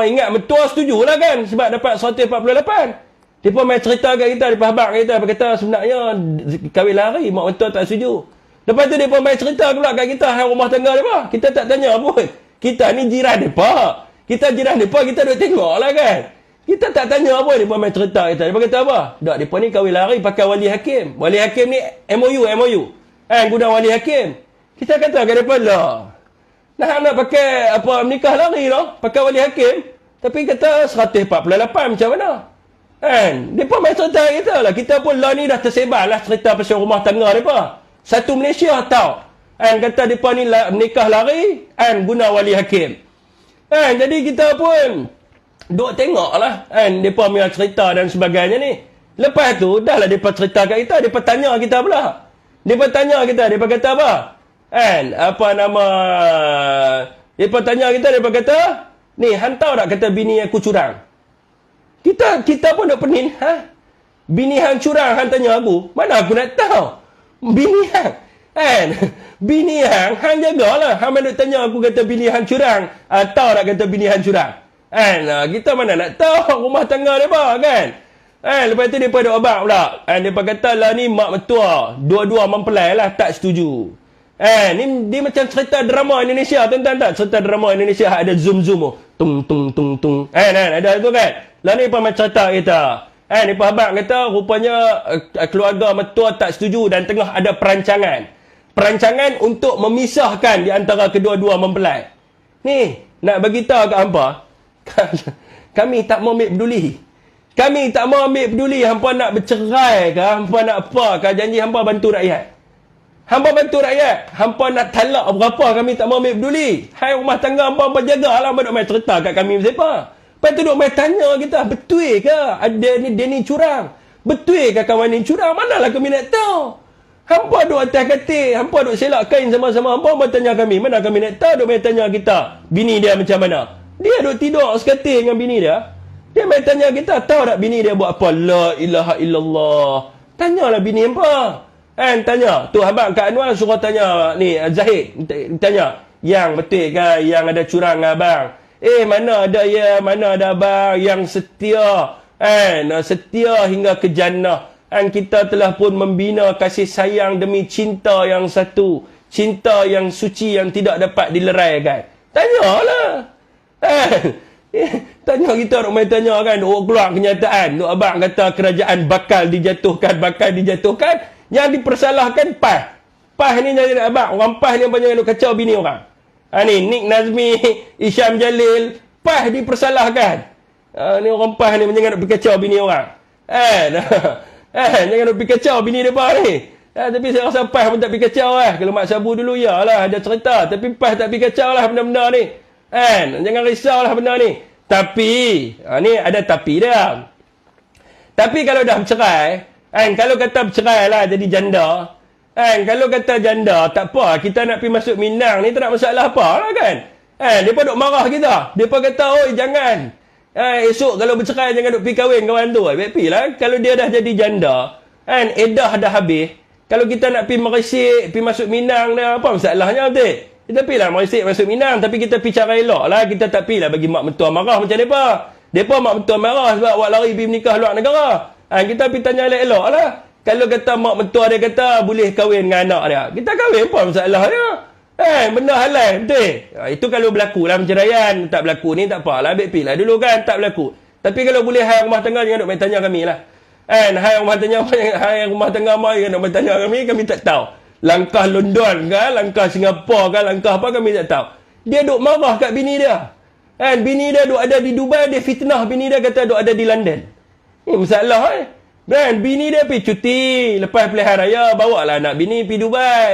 ingat mentua setuju lah kan. Sebab dapat 148. Dia pun main cerita kat kita, dia habaq kat kita. Dia kata sebenarnya kahwin lari, mak mentua tak setuju. Lepas tu dia pun main cerita pula kat kita, rumah tangga dia. Kita tak tanya pun. Kita ni jiran mereka. Kita jiran mereka, kita duduk tengok lah kan. Kita tak tanya apa, dia pun main cerita kita. Dia kata apa? Tak, dia pun ni kahwin lari pakai wali hakim. Wali hakim ni MOU. Guna wali hakim. Kita kata kat depan lah. Nak pakai menikah lari lah. Pakai wali hakim. Tapi kata 148 macam mana? Dia pun main cerita kita lah. Kita pun lah ni dah tersebar lah cerita pasal rumah tangga mereka. Satu Malaysia tahu. Kata dia pun ni menikah lari. Guna wali hakim. Jadi kita pun duk tengok lah mereka punya cerita dan sebagainya ni. Lepas tu dah lah mereka cerita kat kita, mereka tanya kita pula. Mereka tanya kita, mereka kata apa? Mereka tanya kita, mereka kata ni, hang tahu tak kata bini aku curang? Kita pun duk pening. Bini hang curang, hang tanya aku? Mana aku nak tahu? Bini hang bini hang jagalah. Hang duk tanya aku kata bini hang curang. Tahu tak kata bini hang curang? Kita mana nak tahu rumah tangga mereka kan. Lepas tu mereka duk abang pula. Mereka kata lah ni mak mentua, dua-dua mempelai lah tak setuju. Ni dia macam cerita drama Indonesia, tuan-tuan tak? Cerita drama Indonesia ada zoom-zoom. Tung. Ada tu kan. Lah ni mereka cerita kita. Mereka abang kata rupanya keluarga mentua tak setuju dan tengah ada perancangan untuk memisahkan di antara kedua-dua mempelai. Ni nak bagi tahu kat hangpa, kami tak mau ambil peduli. Kami tak mau ambil peduli hampa nak bercerai ke, hampa nak apa ke, janji hampa bantu rakyat. Hampa bantu rakyat, hampa nak talak berapa, kami tak mau ambil peduli. Hai rumah tangga hampa jagalah, hampa nak main cerita kat kami siapa. Lepas tu duk main tanya kita, betul ke dia ni curang? Betul ke kawan ni curang? Manalah kami nak tahu. Hampa duk atas katil, hampa duk selak kain sama-sama, hampa tanya kami, mana kami nak tahu? Duk main tanya kita, bini dia macam mana? Dia duk tidur sekatil dengan bini dia. Dia main tanya kita, tahu tak bini dia buat apa? La ilaha illallah. Tanyalah bini hampa. Kan tanya, tu abang Kak Anwar suruh tanya ni Zahid, tanya, yang betul ke yang ada curang abang? Mana ada ya, mana ada abang yang setia, setia hingga ke jannah. Kita telah pun membina kasih sayang demi cinta yang satu, cinta yang suci yang tidak dapat dileraikan. Tanyalah. Tanya kita, main tanya kan, keluar kenyataan. Abang kata kerajaan bakal dijatuhkan. Yang dipersalahkan PAS. PAS ni jadi abang, orang PAS ni apa jangan duk kacau bini orang. Ni Nik Nazmi, Isyam Jalil, PAS dipersalahkan. Ni orang PAS ni jangan duk pergi kacau bini orang. Jangan duk pergi kacau bini depa ni. Tapi saya rasa PAS pun tak pergi kacau lah. Kalau Mak Sabu dulu ya lah ada cerita, tapi PAS tak pergi kacau lah benda-benda ni. Jangan risau lah benda ni. Tapi ni ada tapi dia. Tapi kalau dah bercerai, kalau kata bercerai lah jadi janda, kalau kata janda tak apa, kita nak pergi masuk Minang ni tak nak masalah apa lah kan. Depa duk marah kita. Depa kata, oi jangan. Esok kalau bercerai jangan duk pergi kahwin kawan tu. Baik pergi lah. Kalau dia dah jadi janda, edah dah habis. Kalau kita nak pergi meresik, pergi masuk Minang dah, apa masalahnya betul? Kita pergi lah meresik masuk Minang, tapi kita pergi cara elok lah. Kita tak pergi lah bagi mak mentua marah macam depa. Depa mak mentua marah sebab awak lari pergi menikah luar negara. Kita pergi tanya elok lah. Kalau kata mak mentua dia kata boleh kahwin dengan anak dia, kita kahwin apa masalah dia? Benda halal betul. Itu kalau berlaku lah penceraian. Tak berlaku ni tak apa lah, ambil pergi lah dulu kan, tak berlaku. Tapi kalau boleh hai rumah tangga jangan duk main tanya kami lah. Hai rumah tangga mai jangan duk main tanya kami tak tahu. Langkah London ke, langkah Singapura ke, langkah apa kami tak tahu. Dia duk marah kat bini dia. Bini dia duk ada di Dubai, dia fitnah bini dia kata duk ada di London. Ni masalah bini dia pergi cuti lepas pilihan raya, bawa lah anak bini pergi Dubai.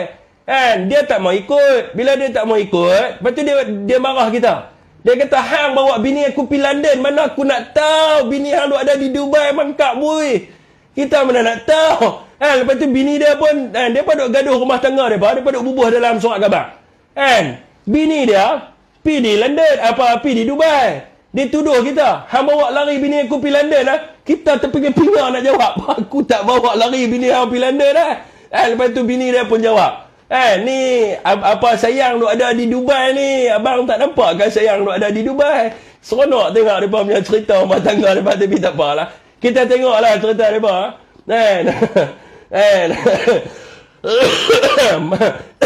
Dia tak mau ikut. Bila dia tak mau ikut, lepas tu dia marah kita. Dia kata, hang bawa bini aku pergi London, mana aku nak tahu bini hang duk ada di Dubai mangkak bui. Kita mana nak tahu. Lepas tu bini dia pun dia pun duk gaduh rumah tangga dia pun duk bubuh dalam surat khabar. Bini dia pergi di London, pergi di Dubai. Dia tuduh kita, hang bawa lari bini aku pergi London Kita terpinga-pinga nak jawab. Aku tak bawa lari bini hang pergi London Lepas tu bini dia pun jawab, ni apa sayang duk ada di Dubai ni, abang tak nampak kan sayang duk ada di Dubai. Seronok tengok depa punya cerita rumah tangga depa, tapi tak apalah. Kita tengoklah cerita depa.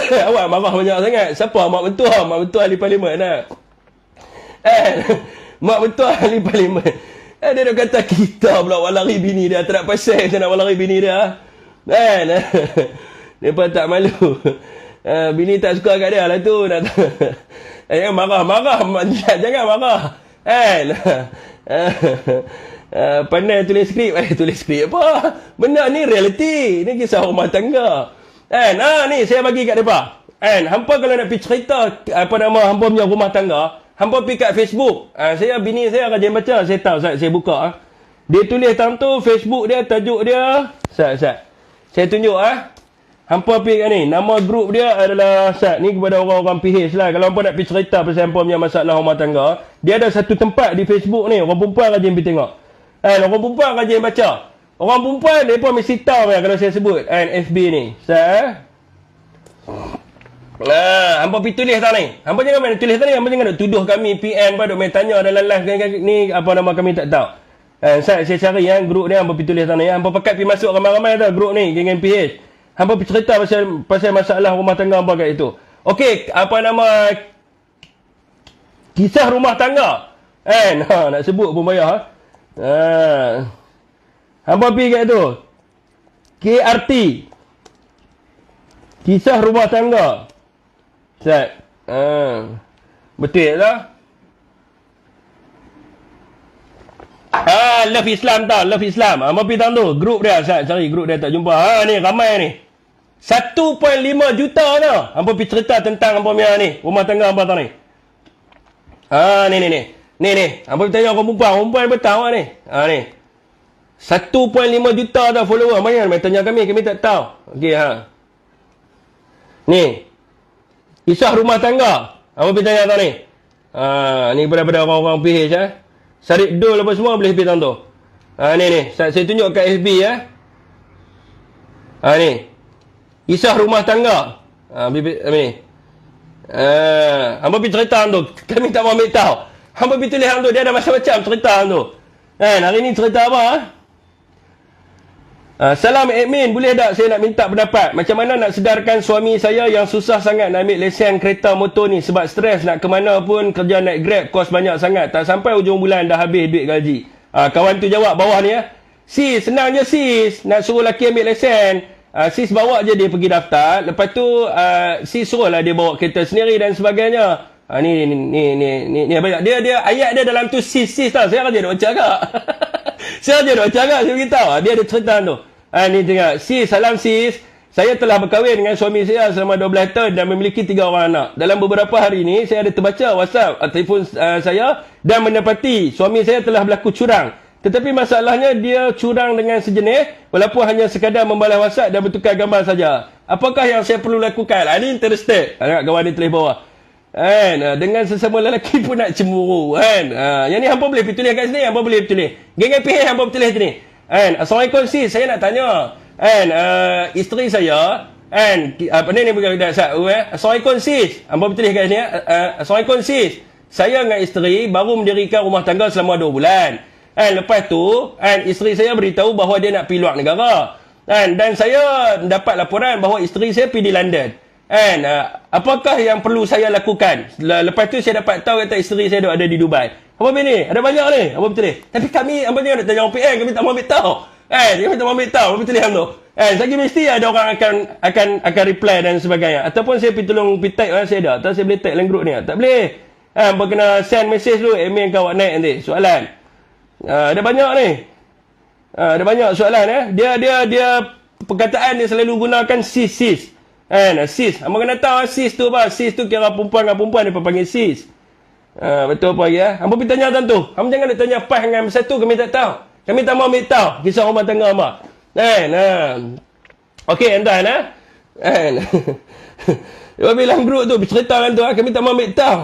Awak marah banyak sangat. Siapa mak mentua? Mak mentua ahli parlimen mak mentua ahli parlimen. Dia dah kata kita pula lari bini dia. Tak nak pasal kita nak lari bini dia. Mereka tak malu. Bini tak suka kat dia lah tu. Jangan marah-marah. Jangan marah. Pandai tulis skrip. Tulis skrip apa? Benda ni realiti. Ni kisah rumah tangga. Ni saya bagi kat mereka. Hampa kalau nak pergi cerita hampa punya rumah tangga, hampa pergi kat Facebook. Bini saya rajin baca. Saya tahu, saya buka. Dia tulis dalam tu, Facebook dia, tajuk dia. Saya tunjuk. Hampa pergi kat ni. Nama grup dia adalah ni kepada orang-orang PH lah. Kalau hampa nak pergi cerita pasal hampa punya masalah rumah tangga, dia ada satu tempat di Facebook ni. Orang perempuan rajin pergi tengok. Orang perempuan rajin baca. Orang perempuan, mereka mesti tahu kalau saya sebut FB ni. Hampa pergi tulis tau ni. Hampa jangan main tulis tau ni. Hampa jangan tuduh kami PM duk main tanya dalam live ni apa nama kami tak tahu. Saya cari grup ni, hampa pergi tulis tau ni. Hampa pakat pergi masuk ramai-ramai tau grup ni, geng PH. Hampa pergi cerita pasal masalah rumah tangga hampa kat itu. Okey, apa nama kisah rumah tangga. Nak sebut pun payah. Hampa pergi kat tu. KRT. Kisah rumah tangga. Betul tak? Love Islam tau. Love Islam. Hampa pergi tahu tu. Grup dia. Cari grup dia tak jumpa. Ni ramai ni. 1.5 juta tau. Hampa pergi cerita tentang hampa punya ni. Rumah tangga hampa tau ni. Ni. Ni. Hampa bertanya orang perempuan. Perempuan bertahu ni. Ni. 1.5 juta dah follower. Mana main tanya kami tak tahu. Okey, Ni. Kisah rumah tangga. Apa bertanya tahu ni? Ni pada orang-orang PH Sarik Dul apa semua boleh pergi tu. Ni. Saya tunjuk kat FB ni. Kisah rumah tangga. Ni. Hampa pergi cerita tu. Kami tak mau ambil tahu. Hampa pergi tulis tu. Dia ada macam-macam cerita tu. Hari ni cerita apa? Salam admin, boleh tak saya nak minta pendapat macam mana nak sedarkan suami saya yang susah sangat nak ambil lesen kereta motor ni sebab stres nak ke mana pun kerja naik Grab kos banyak sangat tak sampai hujung bulan dah habis duit gaji. Kawan tu jawab bawah ni sis senang je sis nak suruh lelaki ambil lesen, sis bawa je dia pergi daftar, lepas tu sis suruhlah dia bawa kereta sendiri dan sebagainya. Ni banyak dia ayat dia dalam tu sis tau. Saya dia nak baca agak. Saya nak baca agak, saya beritahu. Dia ada cerita tu. Ni tengok. Sis, salam sis. Saya telah berkahwin dengan suami saya selama 12 tahun dan memiliki 3 orang anak. Dalam beberapa hari ini saya ada terbaca WhatsApp telefon saya dan mendapati suami saya telah berlaku curang. Tetapi masalahnya dia curang dengan sejenis walaupun hanya sekadar membalas WhatsApp dan bertukar gambar saja. Apakah yang saya perlu lakukan? Ini interested. Tengok kawan dia tulis bawah. Dengan sesama lelaki pun nak cemburu yang ni hampa boleh tulis kat sini, hampa boleh tulis geng PH, hampa tulis sini. Assalamualaikum sis, saya nak tanya isteri saya apa ni bukan Assalamualaikum sis, hampa tulis kat sini. Assalamualaikum sis, saya dengan isteri baru mendirikan rumah tangga selama 2 bulan. Lepas tu isteri saya beritahu bahawa dia nak pergi luar negara dan saya dapat laporan bahawa isteri saya pergi di London. Apakah yang perlu saya lakukan? Lepas tu saya dapat tahu kata isteri saya ada di Dubai. Apa ni? Ada banyak ni. Apa betul ni? Tapi kami apa ni nak tanya orang PN, kami tak mau ambil tahu. Kami tak mau ambil tahu. Apa betul ni tu? Saya mesti ada orang akan reply dan sebagainya. Ataupun saya pergi tolong pergi type saya ada. Atau saya boleh type dalam grup ni. Tak boleh. Hampa kena send message dulu admin kau naik nanti soalan. Ada banyak ni. Ada banyak soalan Dia perkataan dia selalu gunakan sis. Sis. Abang kena tahu sis tu apa? Sis tu kira perempuan dengan perempuan dia panggil sis. Betul apa lagi Abang pergi tanya tentu. Abang jangan nak tanya pas dengan satu kami tak tahu. Kami tak mau ambil tahu kisah rumah tangga apa. Okey, entah dia bilang grup tu bercerita kan tu kami tak mau ambil tahu.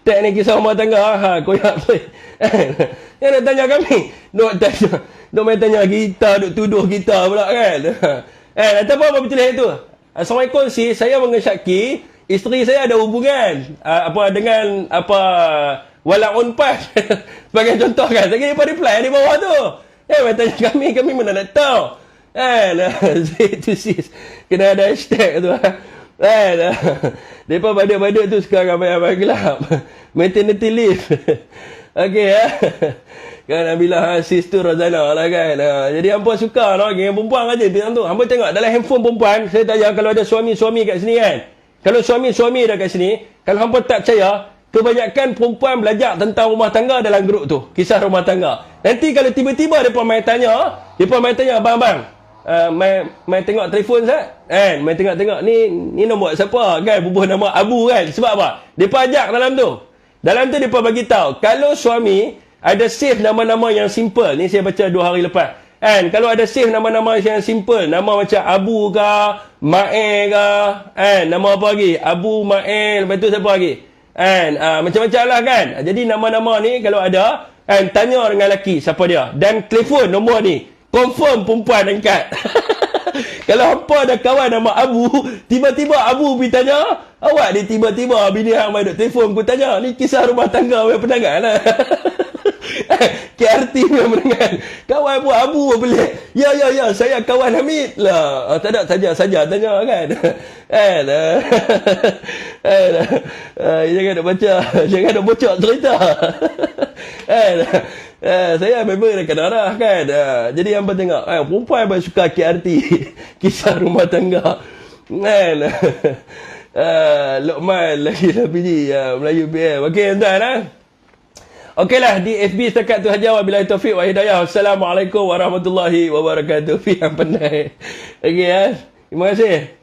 Tag ni kisah rumah tangga koyak tu. Yang nak tanya kami. Duk main tanya kita, duk tuduh kita pula kan. Ataupun apa betul itu? Assalamualaikum sis, saya mengesyaki isteri saya ada hubungan dengan wala unpas. Sebagai contoh kan. Saya kira reply di bawah tu. Main tanya kami mana nak tahu. Itu sis. Kena ada hashtag tu. Mereka badut-badut tu sekarang ramai gelap. Maternity leave. Okey kan Nabilah sis tu Razana lah kan. Jadi hampa suka lah dengan perempuan aja bilang tu. Hampa tengok dalam handphone perempuan, saya tanya kalau ada suami-suami kat sini kan. Kalau suami-suami dah kat sini, kalau hampa tak percaya, kebanyakan perempuan belajar tentang rumah tangga dalam grup tu, kisah rumah tangga. Nanti kalau tiba-tiba depa main tanya, abang-abang, main tengok telefon saya, main tengok ni nombor siapa kan, bubuh nama Abu kan. Sebab apa? Depa ajak dalam tu. Dalam tu depa bagi tahu kalau suami ada save nama-nama yang simple. Ni saya baca 2 hari lepas. Kalau ada save nama-nama yang simple, nama macam Abu ke, Ma'e ke, nama apa lagi? Abu, Ma'e, lepas tu siapa lagi? Macam-macam lah kan. Jadi nama-nama ni kalau ada, tanya dengan lelaki siapa dia. Dan telefon nombor ni. Confirm perempuan angkat. Kalau hampa ada kawan nama Abu, tiba-tiba Abu pergi tanya, awak ni tiba-tiba bini hang main duk telefon aku tanya, ni kisah rumah tangga yang penangan lah. KRT yang penangan. Kawan buat Abu pelik. Ya, saya kawan Hamid lah. Tak ada, saja tanya kan. Jangan nak baca, jangan nak bocor cerita. Saya memang dah kena arah kan. Jadi hampa tengok perempuan yang suka KRT. Kisah rumah tangga Luqman lagi lah bini Melayu PM. Okey tuan Okeylah, di FB setakat tu saja. Wabillahi taufiq wa hidayah. Assalamualaikum warahmatullahi wabarakatuh. Yang pandai. Okey terima kasih.